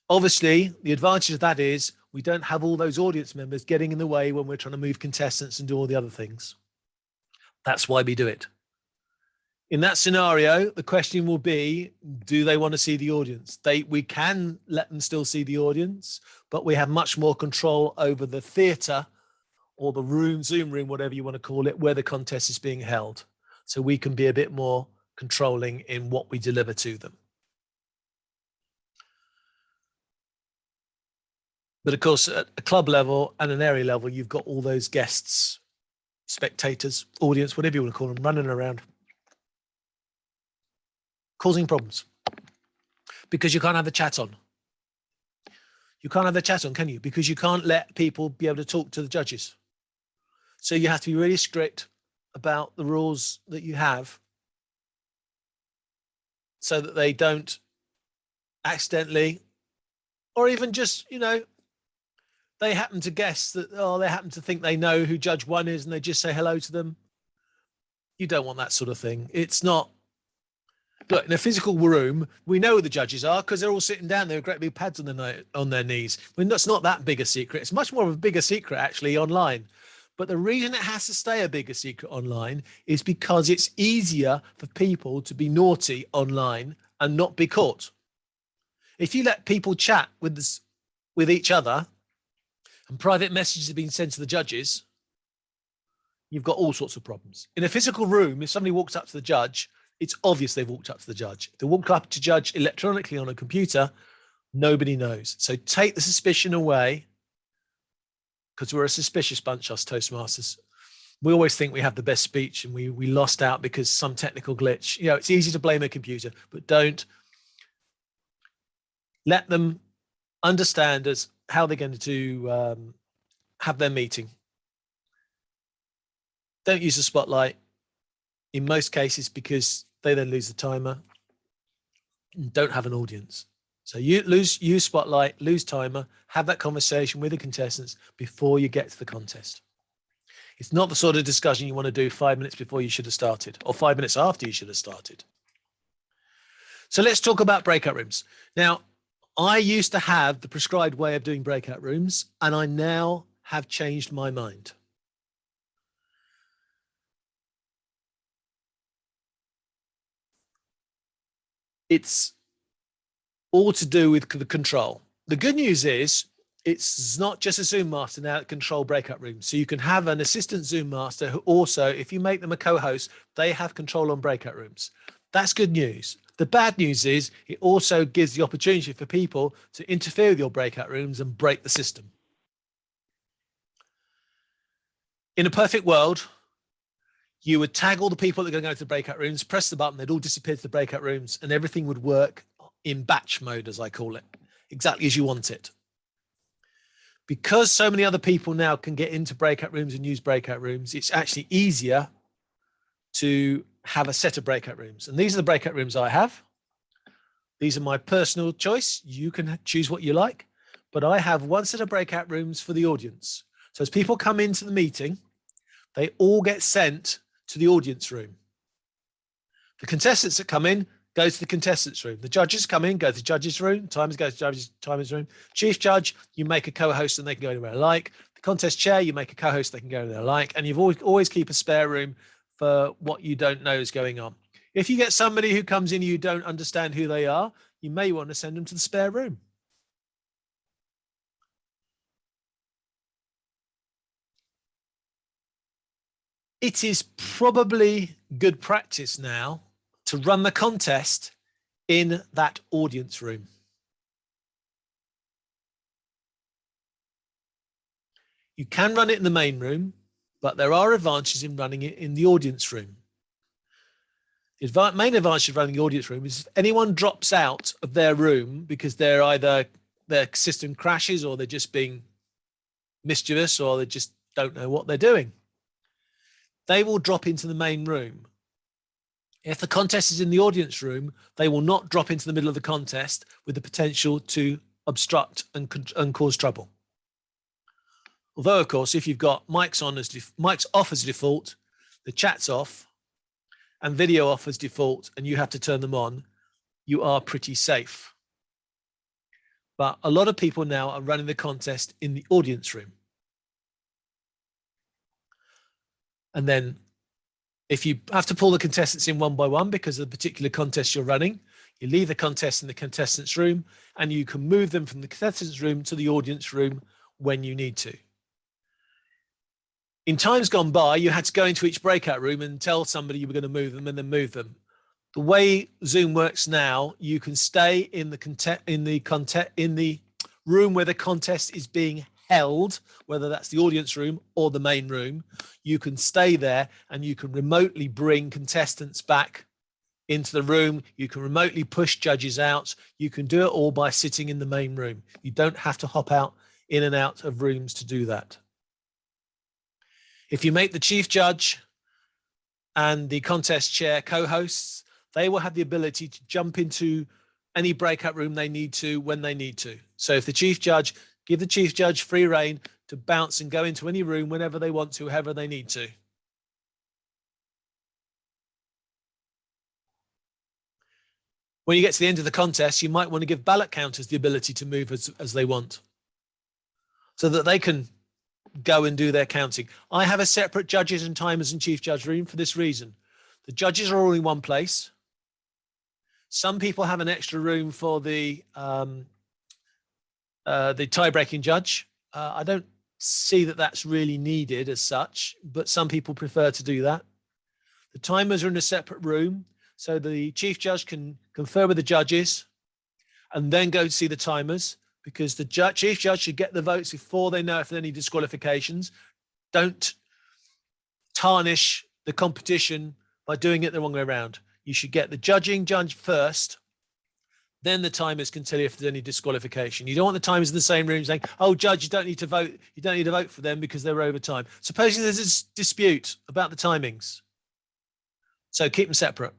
Obviously, the advantage of that is we don't have all those audience members getting in the way when we're trying to move contestants and do all the other things. That's why we do it. In that scenario, the question will be, do they want to see the audience? We can let them still see the audience, but we have much more control over the theatre or the room, Zoom room, whatever you want to call it, where the contest is being held. So we can be a bit more controlling in what we deliver to them. But of course, at a club level and an area level, you've got all those guests, spectators, audience, whatever you want to call them, running around, causing problems because you can't have the chat on. You can't have the chat on, can you? Because you can't let people be able to talk to the judges. So you have to be really strict about the rules that you have so that they don't accidentally, or even just, they happen to guess that, they happen to think they know who Judge 1 is and they just say hello to them. You don't want that sort of thing. It's not, look, in a physical room, we know who the judges are because they're all sitting down there with great big pads on their knees. I mean, that's not that big a secret. It's much more of a bigger secret, actually, online. But the reason it has to stay a bigger secret online is because it's easier for people to be naughty online and not be caught. If you let people chat with each other and private messages have been sent to the judges, you've got all sorts of problems. In a physical room, if somebody walks up to the judge, it's obvious they've walked up to the judge. If they walk up to judge electronically on a computer, nobody knows. So take the suspicion away, because we're a suspicious bunch, us Toastmasters. We always think we have the best speech and we lost out because some technical glitch. It's easy to blame a computer, but don't let them understand as how they're going to have their meeting. Don't use the spotlight in most cases because they then lose the timer and don't have an audience. So use spotlight, lose timer, have that conversation with the contestants before you get to the contest. It's not the sort of discussion you want to do 5 minutes before you should have started or 5 minutes after you should have started. So let's talk about breakout rooms. Now, I used to have the prescribed way of doing breakout rooms, and I now have changed my mind. It's all to do with the control. The good news is it's not just a Zoom master now that control breakout rooms. So you can have an assistant Zoom master who also, if you make them a co-host, they have control on breakout rooms. That's good news. The bad news is it also gives the opportunity for people to interfere with your breakout rooms and break the system. In a perfect world, you would tag all the people that are going to go to the breakout rooms, press the button, they'd all disappear to the breakout rooms, and everything would work in batch mode, as I call it, exactly as you want it. Because so many other people now can get into breakout rooms and use breakout rooms, it's actually easier to have a set of breakout rooms. And these are the breakout rooms I have. These are my personal choice. You can choose what you like, but I have one set of breakout rooms for the audience. So as people come into the meeting, they all get sent to the audience room. The contestants that come in go to the contestants room. The judges come in, go to the judges room. Timers go to the timers room. Chief judge, you make a co-host and they can go anywhere they like. The contest chair, you make a co-host, they can go there like, and you've always keep a spare room for what you don't know is going on. If you get somebody who comes in, you don't understand who they are, you may want to send them to the spare room. It is probably good practice now to run the contest in that audience room. You can run it in the main room, but there are advantages in running it in the audience room. The main advantage of running the audience room is if anyone drops out of their room because they're either their system crashes or they're just being mischievous or they just don't know what they're doing, they will drop into the main room. If the contest is in the audience room, they will not drop into the middle of the contest with the potential to obstruct and cause trouble. Although, of course, if you've got mics off as default, the chat's off, and video off as default, and you have to turn them on, you are pretty safe. But a lot of people now are running the contest in the audience room. And then if you have to pull the contestants in one by one because of the particular contest you're running, you leave the contest in the contestants room and you can move them from the contestants room to the audience room when you need to. In times gone by, you had to go into each breakout room and tell somebody you were going to move them and then move them. The way Zoom works now, you can stay in the room where the contest is being held, whether that's the audience room or the main room. You can stay there and you can remotely bring contestants back into the room. You can remotely push judges out. You can do it all by sitting in the main room. You don't have to hop out in and out of rooms to do that. If you make the chief judge and the contest chair co-hosts, they will have the ability to jump into any breakout room they need to when they need to. So if the chief judge, give the chief judge free rein to bounce and go into any room whenever they want to, however they need to. When you get to the end of the contest, you might want to give ballot counters the ability to move as they want so that they can go and do their counting. I have a separate judges and timers and chief judge room for this reason. The judges are all in one place. Some people have an extra room for the tie-breaking judge. I don't see that that's really needed as such, but some people prefer to do that. The timers are in a separate room, so the chief judge can confer with the judges and then go to see the timers, because the chief judge should get the votes before they know if there are any disqualifications. Don't tarnish the competition by doing it the wrong way around. You should get the judge first, then the timers can tell you if there's any disqualification. You don't want the timers in the same room saying, oh, judge, you don't need to vote. You don't need to vote for them because they're over time. Supposing there's a dispute about the timings. So keep them separate.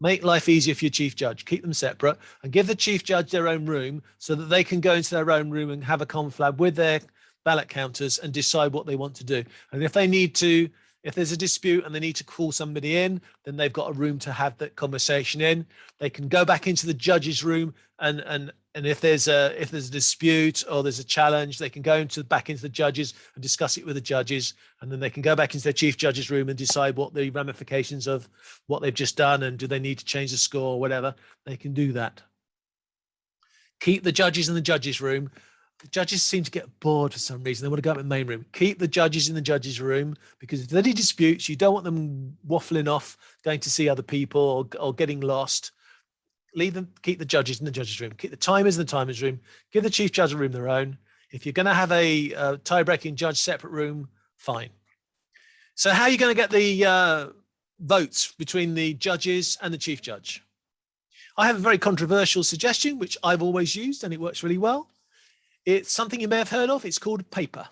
Make life easier for your chief judge. Keep them separate and give the chief judge their own room so that they can go into their own room and have a conflab with their ballot counters and decide what they want to do. And if they need to, if there's a dispute and they need to call somebody in, then they've got a room to have that conversation in. They can go back into the judge's room and if there's a dispute or there's a challenge, they can go back into the judges and discuss it with the judges, and then they can go back into their chief judge's room and decide what the ramifications of what they've just done and do they need to change the score or whatever. They can do that. Keep the judges in the judge's room. The judges seem to get bored for some reason. They want to go up in the main room. Keep the judges in the judge's room, because if there's any disputes, you don't want them waffling off, going to see other people or getting lost. Leave them, keep the judges in the judge's room. Keep the timers in the timers room. Give the chief judge a room their own. If you're going to have a tie-breaking judge separate room, fine. So how are you going to get the votes between the judges and the chief judge? I have a very controversial suggestion, which I've always used, and it works really well. It's something you may have heard of. It's called paper.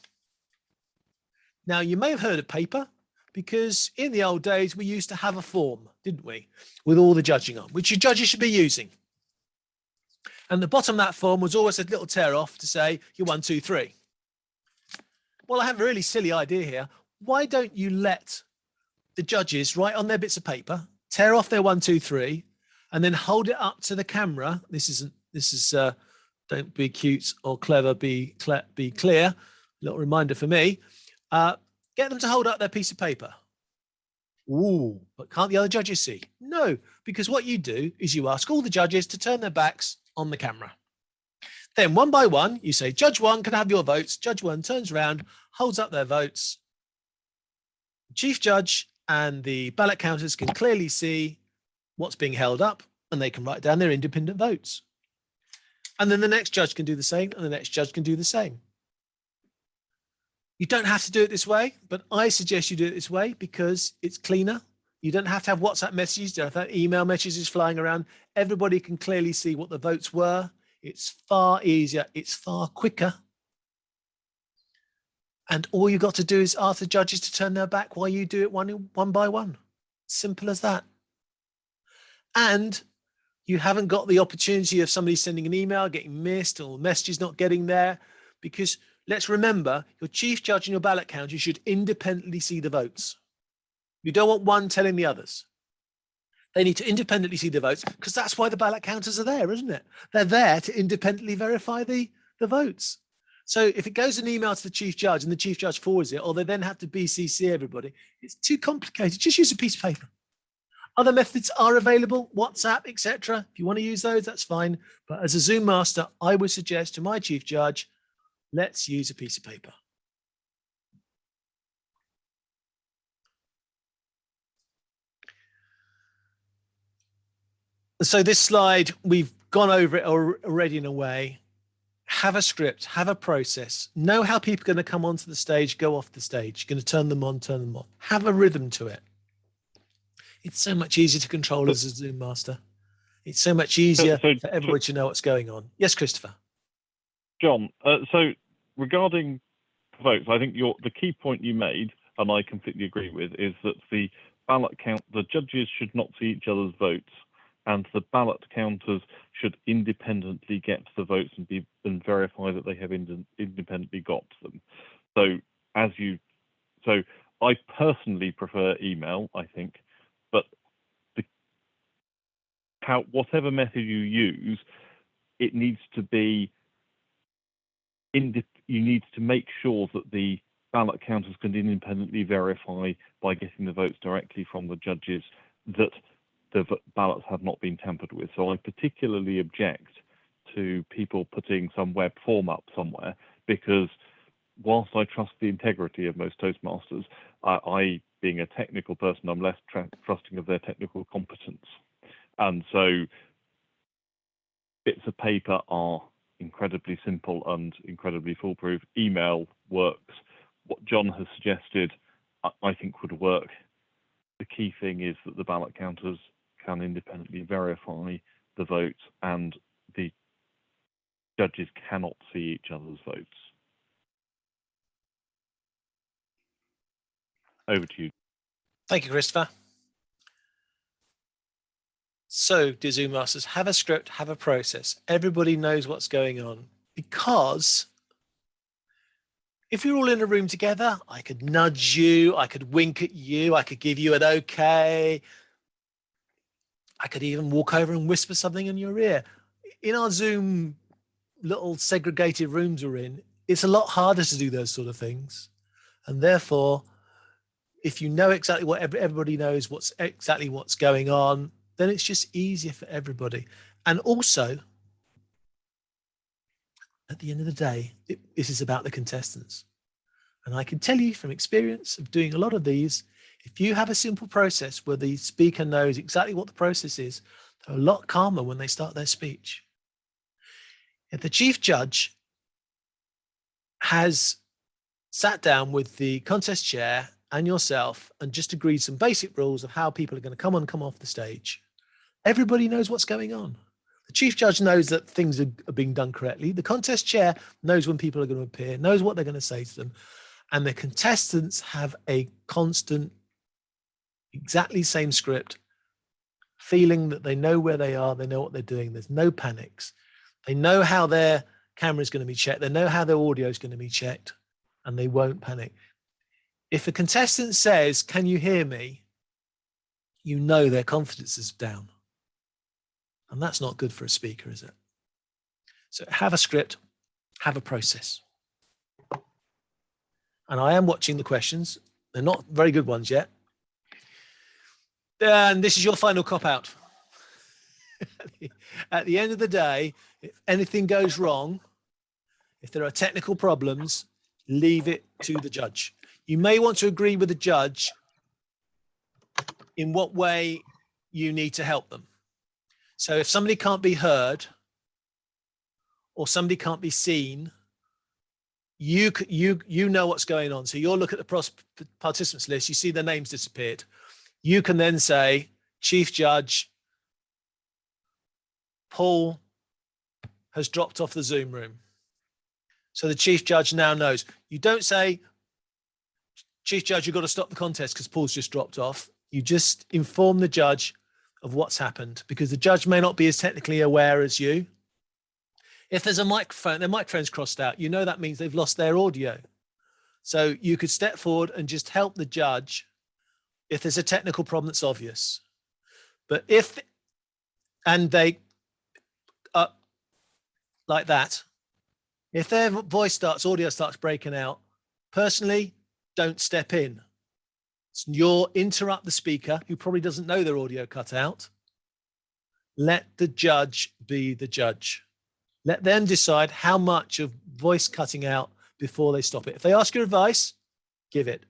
Now, you may have heard of paper because in the old days, we used to have a form, didn't we, with all the judging on, which your judges should be using. And the bottom of that form was always a little tear off to say, you're 1, 2, 3. Well, I have a really silly idea here. Why don't you let the judges write on their bits of paper, tear off their 1, 2, 3, and then hold it up to the camera. This is don't be cute or clever, be clear. Little reminder for me, get them to hold up their piece of paper. Ooh, but can't the other judges see? No, because what you do is you ask all the judges to turn their backs on the camera. Then one by one, you say, Judge 1 can have your votes. Judge 1 turns around, holds up their votes. Chief Judge and the ballot counters can clearly see what's being held up, and they can write down their independent votes. And then the next judge can do the same, and the next judge can do the same. You don't have to do it this way, but I suggest you do it this way because it's cleaner. You don't have to have WhatsApp messages, you don't have to have email messages flying around. Everybody can clearly see what the votes were. It's far easier, it's far quicker. And all you've got to do is ask the judges to turn their back while you do it one by one. Simple as that. And you haven't got the opportunity of somebody sending an email, getting missed, or messages not getting there, because let's remember, your chief judge and your ballot counter should independently see the votes. You don't want one telling the others. They need to independently see the votes, because that's why the ballot counters are there, isn't it? They're there to independently verify the votes. So if it goes an email to the chief judge and the chief judge forwards it, or they then have to BCC everybody, it's too complicated. Just use a piece of paper. Other methods are available, WhatsApp, etc. If you want to use those, that's fine. But as a Zoom master, I would suggest to my chief judge, let's use a piece of paper. So this slide, we've gone over it already in a way. Have a script, have a process, know how people are going to come onto the stage, go off the stage. You're going to turn them on, turn them off. Have a rhythm to it. It's so much easier to control as a Zoom master. It's so much easier for everybody to know what's going on. Yes, Christopher. John, so regarding votes, I think the key point you made, and I completely agree with, is that the ballot count, the judges should not see each other's votes, and the ballot counters should independently get the votes and verify that they have independently got them. So I personally prefer email, I think, but whatever method you use, it needs to be you need to make sure that the ballot counters can independently verify by getting the votes directly from the judges that the ballots have not been tampered with. So I particularly object to people putting some web form up somewhere, because whilst I trust the integrity of most Toastmasters, I being a technical person, I'm less trusting of their technical competence. And so bits of paper are incredibly simple and incredibly foolproof. Email works. What John has suggested, I think would work. The key thing is that the ballot counters can independently verify the votes, and the judges cannot see each other's votes. Over to you. Thank you, Christopher. So, dear Zoom masters, have a script, have a process. Everybody knows what's going on, because if you're all in a room together, I could nudge you, I could wink at you, I could give you an okay. I could even walk over and whisper something in your ear. In our Zoom little segregated rooms we're in, it's a lot harder to do those sort of things. And therefore, if you know exactly what everybody knows, what's going on, then it's just easier for everybody. And also, at the end of the day, this is about the contestants. And I can tell you from experience of doing a lot of these, if you have a simple process where the speaker knows exactly what the process is, they're a lot calmer when they start their speech. If the chief judge has sat down with the contest chair and yourself and just agreed some basic rules of how people are going to come on and come off the stage, everybody knows what's going on. The chief judge knows that things are being done correctly. The contest chair knows when people are going to appear, knows what they're going to say to them. And the contestants have a constant, exactly same script, feeling that they know where they are, they know what they're doing. There's no panics. They know how their camera is going to be checked. They know how their audio is going to be checked, and they won't panic. If a contestant says, "Can you hear me?" you know their confidence is down. And that's not good for a speaker, is it? So have a script, have a process. and I am watching the questions. They're not very good ones yet. And this is your final cop-out. At the end of the day, if anything goes wrong, if there are technical problems, leave it to the judge. You may want to agree with the judge in what way you need to help them. So if somebody can't be heard or somebody can't be seen, you know what's going on. So you'll look at the participants list, you see their names disappeared. You can then say, Chief Judge, Paul has dropped off the Zoom room. So the Chief Judge now knows. You don't say, Chief Judge, you've got to stop the contest because Paul's just dropped off. You just inform the judge of what's happened, because the judge may not be as technically aware as you. If there's a microphone, their microphone's crossed out, you know that means they've lost their audio. So you could step forward and just help the judge if there's a technical problem that's obvious. But if, and they, like that, if their audio starts breaking out, personally, don't step in. You'll interrupt the speaker, who probably doesn't know their audio cut out. Let the judge be the judge. Let them decide how much of voice cutting out before they stop it. If they ask your advice, give it.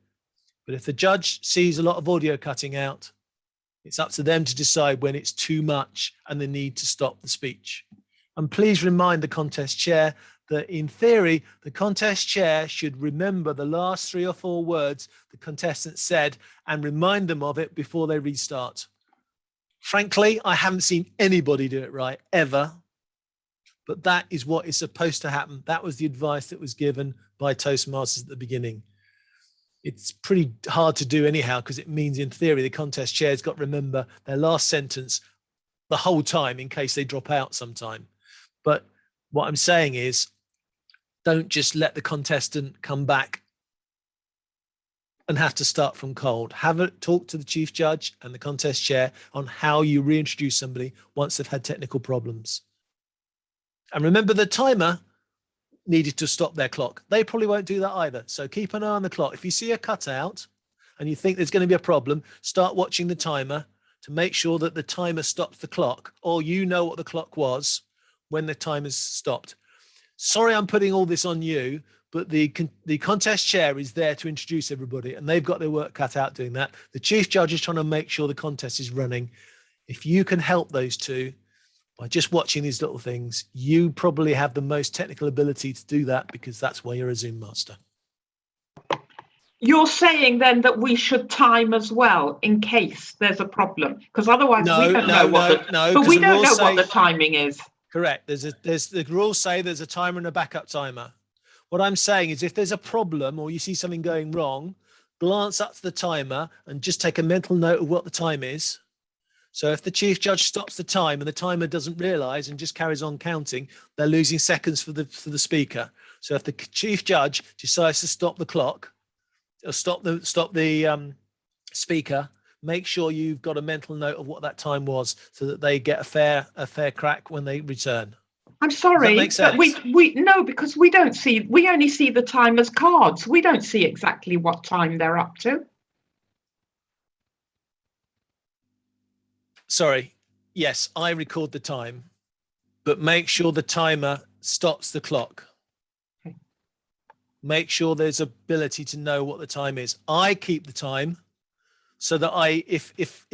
But if the judge sees a lot of audio cutting out, it's up to them to decide when it's too much and they need to stop the speech. And please remind the contest chair that in theory, the contest chair should remember the last 3 or 4 words the contestant said and remind them of it before they restart. Frankly, I haven't seen anybody do it right, ever. But that is what is supposed to happen. That was the advice that was given by Toastmasters at the beginning. It's pretty hard to do anyhow, because it means in theory the contest chair's got to remember their last sentence the whole time in case they drop out sometime. But what I'm saying is, don't just let the contestant come back and have to start from cold. Have a talk to the chief judge and the contest chair on how you reintroduce somebody once they've had technical problems. And remember, the timer needed to stop their clock. They probably won't do that either. So keep an eye on the clock. If you see a cutout and you think there's going to be a problem, start watching the timer to make sure that the timer stops the clock, or you know what the clock was when the timer's stopped. Sorry, I'm putting all this on you, but the contest chair is there to introduce everybody, and they've got their work cut out doing that. The chief judge is trying to make sure the contest is running. If you can help those two by just watching these little things, you probably have the most technical ability to do that, because that's why you're a Zoom master. You're saying then that we should time as well in case there's a problem, because otherwise we don't know what the timing is. Correct. There's the rules say there's a timer and a backup timer. What I'm saying is, if there's a problem or you see something going wrong, glance up to the timer and just take a mental note of what the time is. So if the chief judge stops the time and the timer doesn't realize and just carries on counting, they're losing seconds for the speaker. So if the chief judge decides to stop the clock or stop the speaker, make sure you've got a mental note of what that time was, so that they get a fair crack when they return. I'm sorry, but we no, because we only see the timer's cards. We don't see exactly what time they're up to. Sorry, yes, I record the time, but make sure the timer stops the clock. Okay. Make sure there's ability to know what the time is. I keep the time so that if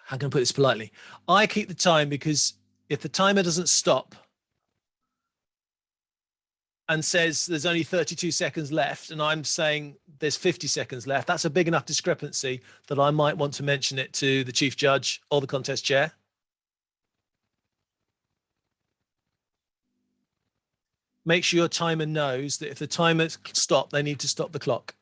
how can I put this politely? I keep the time because if the timer doesn't stop and says there's only 32 seconds left, and I'm saying there's 50 seconds left, that's a big enough discrepancy that I might want to mention it to the chief judge or the contest chair. Make sure your timer knows that if the timer stopped, they need to stop the clock.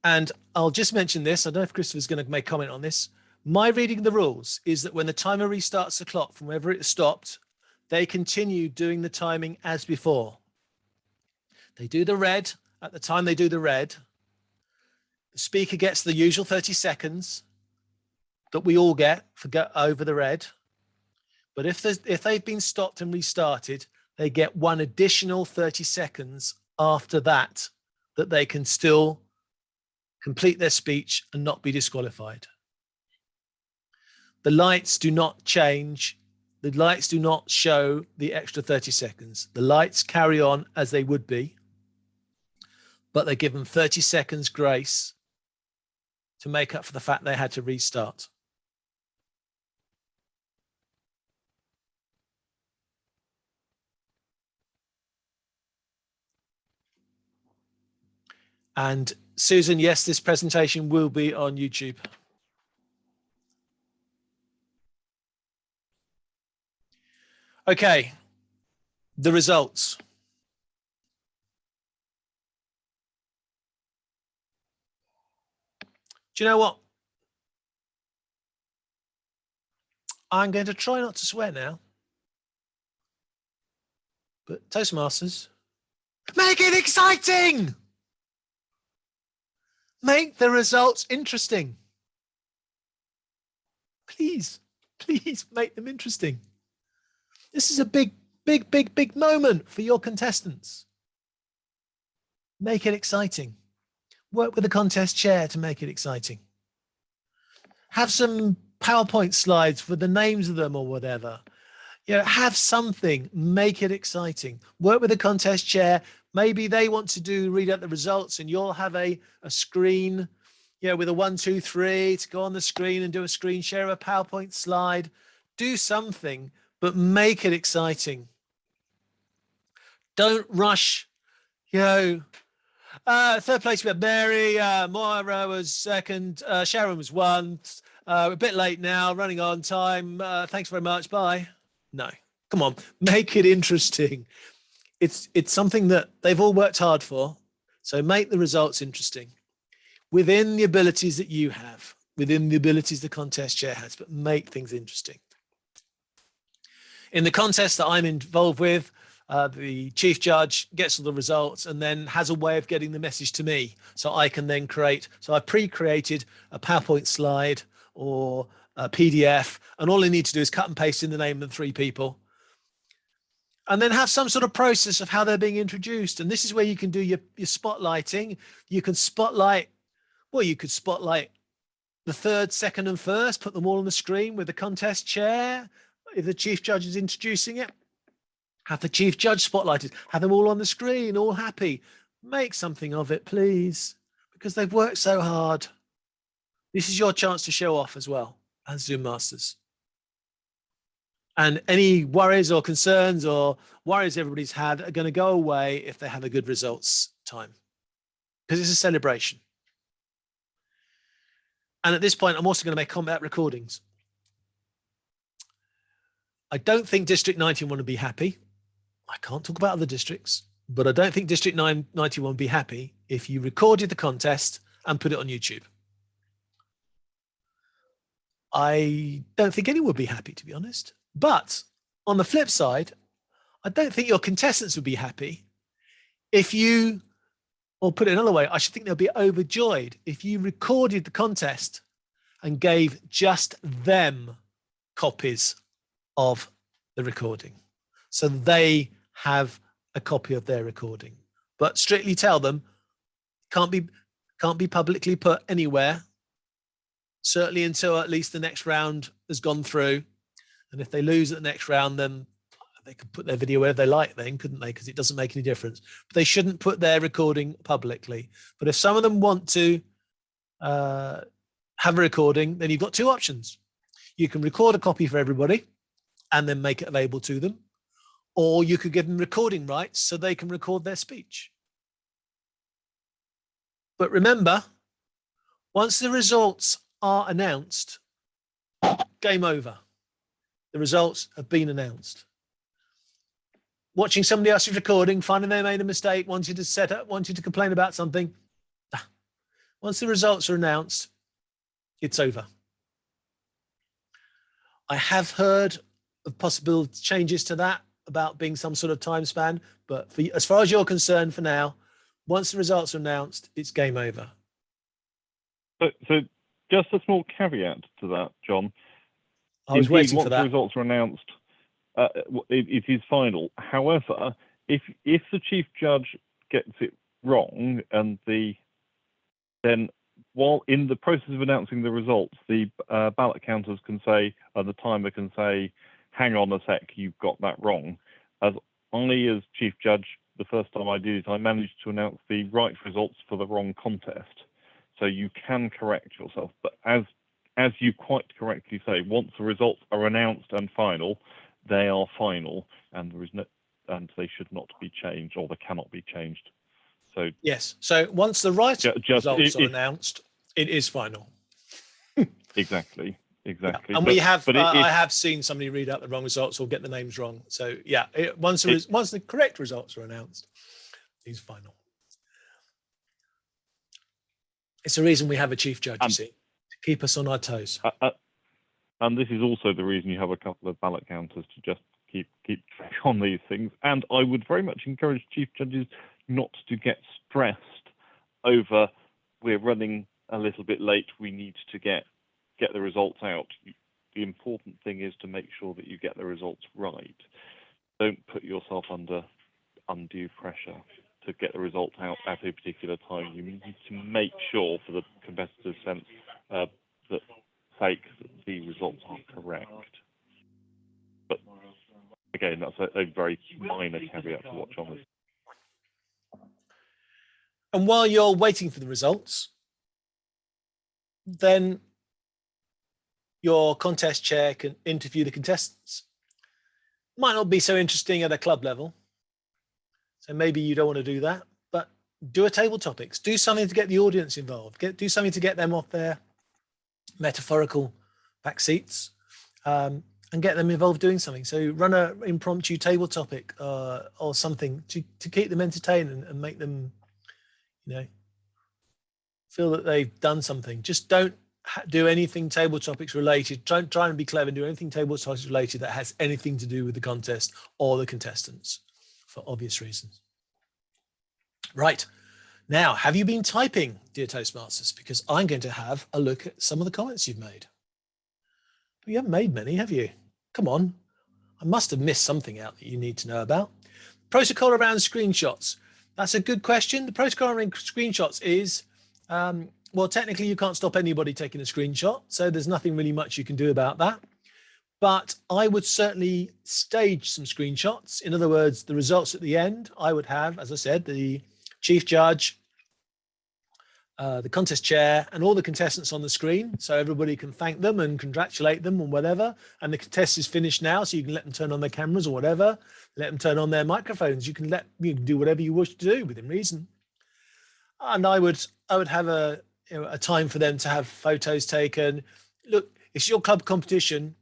And I'll just mention this. I don't know if Christopher's going to make comment on this. My reading of the rules is that when the timer restarts the clock from wherever it stopped, they continue doing the timing as before. They do the red. At the time they do the red, the speaker gets the usual 30 seconds that we all get for go over the red. But if they've been stopped and restarted, they get one additional 30 seconds after that they can still complete their speech and not be disqualified. The lights do not change. The lights do not show the extra 30 seconds. The lights carry on as they would be, but they give them 30 seconds grace to make up for the fact they had to restart. And Susan, yes, this presentation will be on YouTube. Okay, the results. Do you know what? I'm going to try not to swear now. But Toastmasters, make it exciting! Make the results interesting. Please, please make them interesting. This is a big, big, big, big moment for your contestants. Make it exciting. Work with the contest chair to make it exciting. Have some PowerPoint slides for the names of them or whatever. You know, have something, make it exciting. Work with the contest chair. Maybe they want to read out the results and you'll have a screen, you know, with a 1, 2, 3 to go on the screen and do a screen share, a PowerPoint slide. Do something, but make it exciting. Don't rush, you know. Third place we had Mary, Moira was second, Sharon was one. We're a bit late now, running on time. Thanks very much, bye. No, come on, make it interesting. It's something that they've all worked hard for. So make the results interesting within the abilities that you have, within the abilities the contest chair has, but make things interesting. In the contest that I'm involved with, the chief judge gets all the results and then has a way of getting the message to me. So I can then create, so I pre-created a PowerPoint slide or a PDF, and all I need to do is cut and paste in the name of the 3 people. And then have some sort of process of how they're being introduced. And this is where you can do your spotlighting. You can spotlight, well, you could spotlight the third, second, and first, put them all on the screen with the contest chair. If the chief judge is introducing it, have the chief judge spotlighted, have them all on the screen, all happy. Make something of it, please, because they've worked so hard. This is your chance to show off as well as Zoom Masters. And any worries or concerns or worries everybody's had are going to go away if they have a good results time, because it's a celebration. And at this point, I'm also going to make combat recordings. I don't think District 91 would be happy. I can't talk about other districts, but I don't think District 91 would be happy if you recorded the contest and put it on YouTube. I don't think anyone would be happy, to be honest. But on the flip side, I don't think your contestants would be happy if you, or put it another way, I should think they'll be overjoyed if you recorded the contest and gave just them copies of the recording. So they have a copy of their recording, but strictly tell them can't be publicly put anywhere, certainly until at least the next round has gone through. And if they lose at the next round, then they could put their video wherever they like then, couldn't they? Because it doesn't make any difference. But they shouldn't put their recording publicly. But if some of them want to have a recording, then you've got 2 options. You can record a copy for everybody and then make it available to them, or you could give them recording rights so they can record their speech. But remember, once the results are announced, game over. The results have been announced. Watching somebody else's recording, finding they made a mistake, wanted to set up, wanted to complain about something. Once the results are announced, it's over. I have heard of possible changes to that about being some sort of time span, but as far as you're concerned for now, once the results are announced, it's game over. So just a small caveat to that, John. I was waiting for that. Once the results are announced, it is final. However, if the chief judge gets it wrong, and then while in the process of announcing the results, the ballot counters can say, the timer can say, "Hang on a sec, you've got that wrong." As chief judge, the first time I did it, I managed to announce the right results for the wrong contest. So you can correct yourself, but as you quite correctly say, once the results are announced and final, they are final, and they should not be changed, or they cannot be changed. So yes. So once the results are announced, it is final. Exactly. Yeah. And I have seen somebody read out the wrong results or get the names wrong. So yeah, once the correct results are announced, it's final. It's the reason we have a chief judge, you see, to keep us on our toes. And this is also the reason you have a couple of ballot counters to just keep track on these things. And I would very much encourage chief judges not to get stressed over, we're running a little bit late, we need to get the results out. The important thing is to make sure that you get the results right. Don't put yourself under undue pressure to get the results out at a particular time. You need to make sure, for the competitor's sense, that the results are correct. But again, that's a very minor caveat to watch on this. And while you're waiting for the results, then your contest chair can interview the contestants. Might not be so interesting at a club level, so maybe you don't want to do that, but do a table topics. Do something to get the audience involved. Do something to get them off their metaphorical back seats, and get them involved doing something. So run an impromptu table topic or something to keep them entertained and make them, feel that they've done something. Just don't do anything table topics related. Don't try and be clever and do anything table topics related that has anything to do with the contest or the contestants, for obvious reasons. Right. Now, have you been typing, dear Toastmasters? Because I'm going to have a look at some of the comments you've made. You haven't made many, have you? Come on. I must have missed something out that you need to know about. Protocol around screenshots. That's a good question. The protocol around screenshots is, well, technically you can't stop anybody taking a screenshot, so there's nothing really much you can do about that. But I would certainly stage some screenshots. In other words, the results at the end, I would have, as I said, the chief judge, the contest chair, and all the contestants on the screen, so everybody can thank them and congratulate them or whatever. And the contest is finished now, so you can let them turn on their cameras or whatever, let them turn on their microphones. You can do whatever you wish to do within reason. And I would have a time for them to have photos taken. Look, it's your club competition.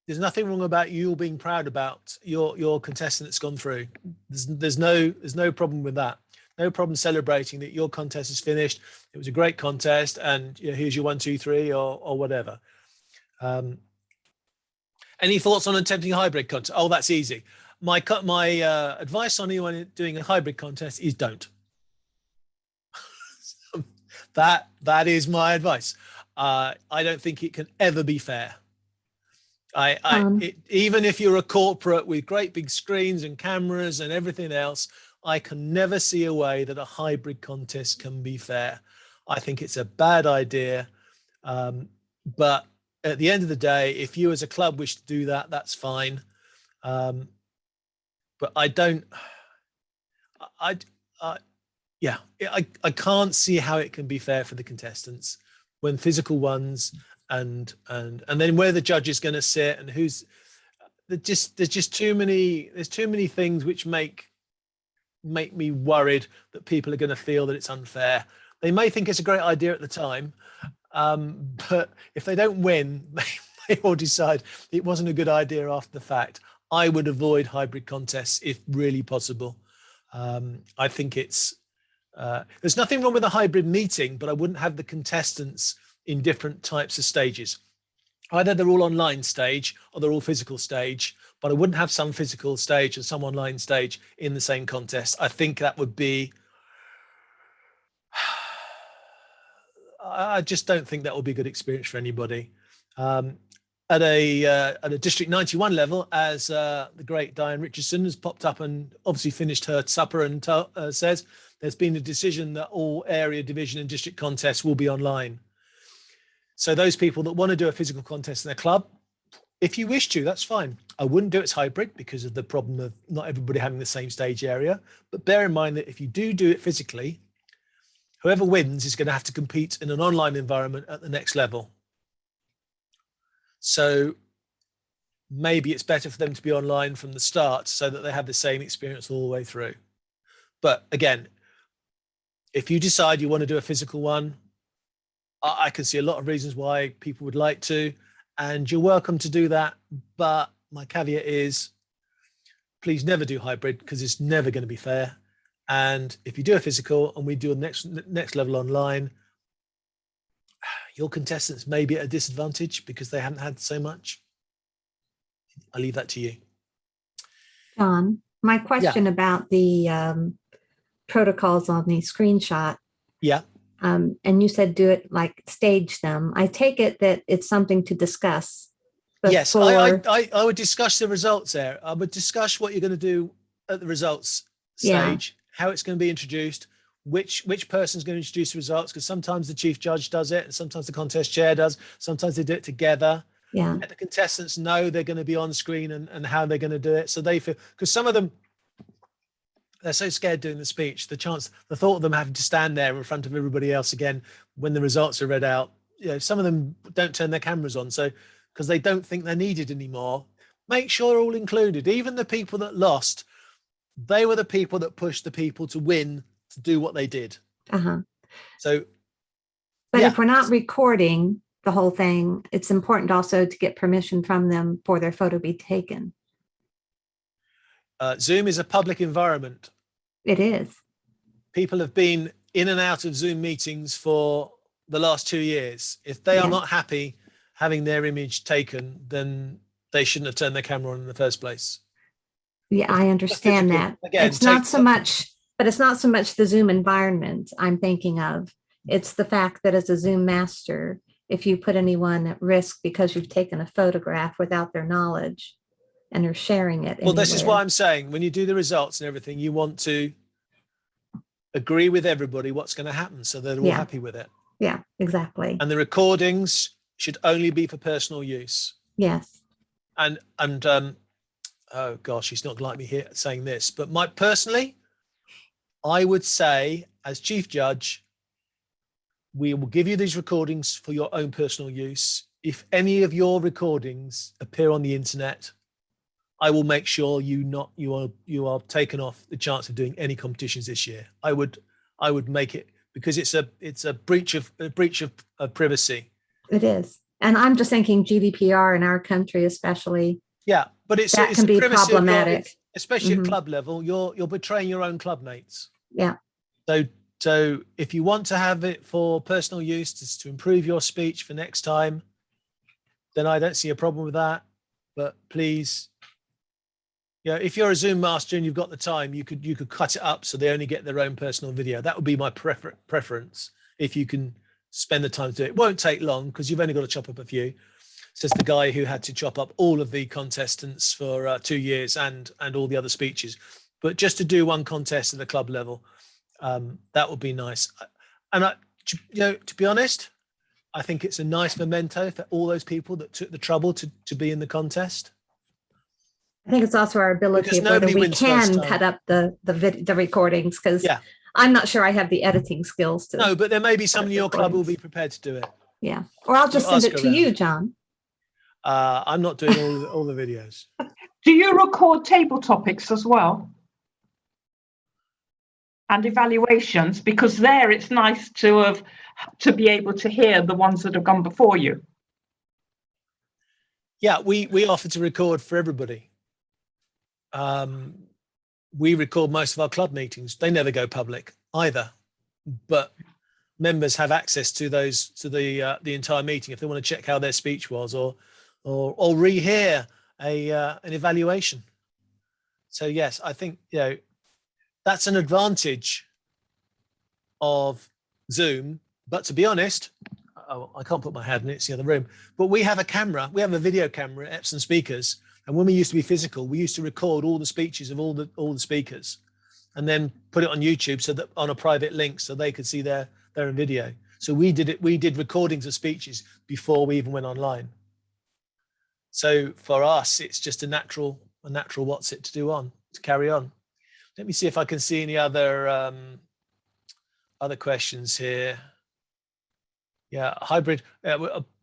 There's nothing wrong about you being proud about your contestant that's gone through. There's no problem with that. No problem celebrating that your contest is finished. It was a great contest, and here's your 1, 2, 3 or whatever. Any thoughts on attempting a hybrid contest? Oh, that's easy. My advice on anyone doing a hybrid contest is don't. That is my advice. I don't think it can ever be fair. Even if you're a corporate with great big screens and cameras and everything else, I can never see a way that a hybrid contest can be fair. I think it's a bad idea. But at the end of the day, if you as a club wish to do that, that's fine. But I can't see how it can be fair for the contestants when physical ones and then where the judge is going to sit and there's just too many things which make me worried that people are going to feel that it's unfair. They may think it's a great idea at the time, but if they don't win, they will decide it wasn't a good idea after the fact. I would avoid hybrid contests if really possible. I think there's nothing wrong with a hybrid meeting, but I wouldn't have the contestants in different types of stages. Either they're all online stage or they're all physical stage, but I wouldn't have some physical stage and some online stage in the same contest. I think that would be, I just don't think that would be a good experience for anybody. at a District 91 level, as the great Diane Richardson has popped up and obviously finished her supper and says, there's been a decision that all area, division and district contests will be online. So those people that want to do a physical contest in their club, if you wish to, that's fine. I wouldn't do it as hybrid because of the problem of not everybody having the same stage area. But bear in mind that if you do it physically, whoever wins is going to have to compete in an online environment at the next level. So maybe it's better for them to be online from the start so that they have the same experience all the way through. But again, if you decide you want to do a physical one, I can see a lot of reasons why people would like to, and you're welcome to do that. But my caveat is, please never do hybrid because it's never going to be fair. And if you do a physical and we do a next level online, your contestants may be at a disadvantage because they haven't had so much. I'll leave that to you. John, my question about the protocols on the screenshot. Yeah. And you said do it like stage them. I take it that it's something to discuss. Yes, I would discuss the results there. I would discuss what you're going to do at the results stage, how it's going to be introduced, which person's going to introduce the results, because sometimes the chief judge does it and sometimes the contest chair does. Sometimes they do it together. Yeah. Let the contestants know they're going to be on screen and how they're going to do it. So they feel, because some of them, they're so scared doing the speech, the thought of them having to stand there in front of everybody else again when the results are read out, some of them don't turn their cameras on. So, because they don't think they're needed anymore, make sure they're all included. Even the people that lost, they were the people that pushed the people to win, to do what they did. So, but if we're not recording the whole thing, it's important also to get permission from them for their photo be taken. Zoom is a public environment. It is. People have been in and out of Zoom meetings for the last 2 years. If they are not happy having their image taken, then they shouldn't have turned their camera on in the first place. Yeah, I understand that. Again, it's not so much the Zoom environment I'm thinking of. It's the fact that as a Zoom master, if you put anyone at risk because you've taken a photograph without their knowledge and are sharing it. Well, this is why I'm saying when you do the results and everything, you want to agree with everybody what's going to happen so they're all happy with it. Yeah, exactly. And the recordings should only be for personal use. Yes. And oh gosh, he's not like me here saying this, but personally, I would say as chief judge, we will give you these recordings for your own personal use. If any of your recordings appear on the internet, I will make sure you are taken off the chance of doing any competitions this year. I would make it, because it's a breach of privacy. It is, and I'm just thinking GDPR in our country, especially. Yeah, but it's can be problematic, especially at club level. You're betraying your own club mates. Yeah. So if you want to have it for personal use, just to improve your speech for next time, then I don't see a problem with that. But please, if you're a Zoom master and you've got the time, you could cut it up so they only get their own personal video. That would be my preference. If you can spend the time to do it. It won't take long because you've only got to chop up a few. Says the guy who had to chop up all of the contestants for 2 years and all the other speeches. But just to do one contest at the club level, that would be nice. And to be honest, I think it's a nice memento for all those people that took the trouble to be in the contest. I think it's also our ability of whether we can cut up the recordings, because I'm not sure I have the editing skills to. No, but there may be someone in your club who will be prepared to do it. Yeah, or I'll just send it to you, John. I'm not doing all the videos. Do you record table topics as well? And evaluations? Because there it's nice to be able to hear the ones that have gone before you. Yeah, we offer to record for everybody. We record most of our club meetings. They never go public either, but members have access to those, to the entire meeting if they want to check how their speech was or rehear an evaluation. So yes, I think that's an advantage of Zoom. But to be honest, I can't put my head in it, it's the other room, but we have a camera, we have a video camera at Epsom Speakers. And when we used to be physical, we used to record all the speeches of all the speakers and then put it on YouTube so that on a private link so they could see their video. So we did recordings of speeches before we even went online. So for us, it's just a natural what's it to carry on. Let me see if I can see any other questions here. Yeah, hybrid.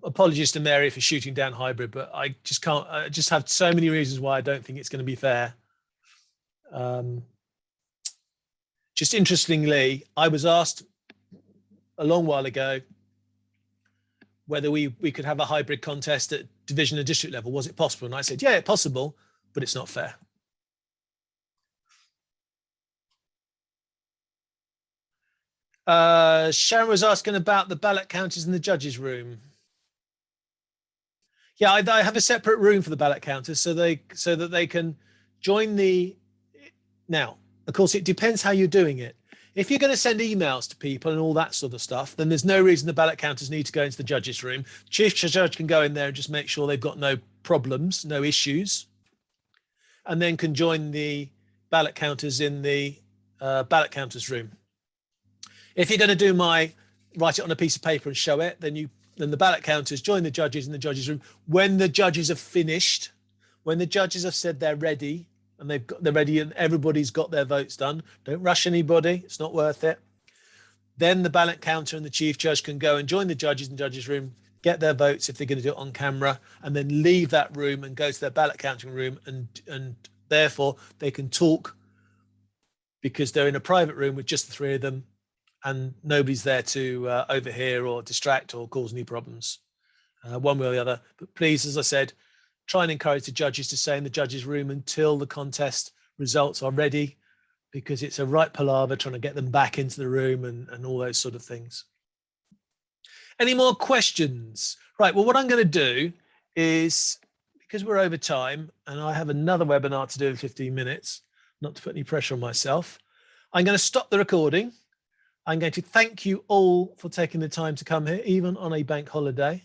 Apologies to Mary for shooting down hybrid, but I just can't. I just have so many reasons why I don't think it's going to be fair. Just interestingly, I was asked a long while ago whether we could have a hybrid contest at division and district level. Was it possible? And I said, yeah, it's possible, but it's not fair. Sharon was asking about the ballot counters in the judges' room. Yeah, I have a separate room for the ballot counters so that they can join the. Now, of course, it depends how you're doing it. If you're going to send emails to people and all that sort of stuff, then there's no reason the ballot counters need to go into the judges' room. Chief Judge can go in there and just make sure they've got no problems, no issues, and then can join the ballot counters in the ballot counters room. If you're going to write it on a piece of paper and show it, then the ballot counters join the judges in the judges' room. When the judges have finished, when the judges have said they're ready, and they're ready and everybody's got their votes done, don't rush anybody, it's not worth it. Then the ballot counter and the chief judge can go and join the judges in the judges' room, get their votes if they're going to do it on camera, and then leave that room and go to their ballot counting room, and therefore they can talk because they're in a private room with just the three of them and nobody's there to overhear or distract or cause any problems one way or the other. But please, as I said, try and encourage the judges to stay in the judges' room until the contest results are ready, because it's a right palaver trying to get them back into the room and all those sort of things. Any more questions? Right, well, what I'm going to do is, because we're over time and I have another webinar to do in 15 minutes, not to put any pressure on myself, I'm going to stop the recording. I'm going to thank you all for taking the time to come here, even on a bank holiday.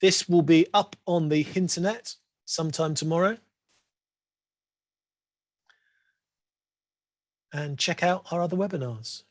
This will be up on the internet sometime tomorrow. And check out our other webinars.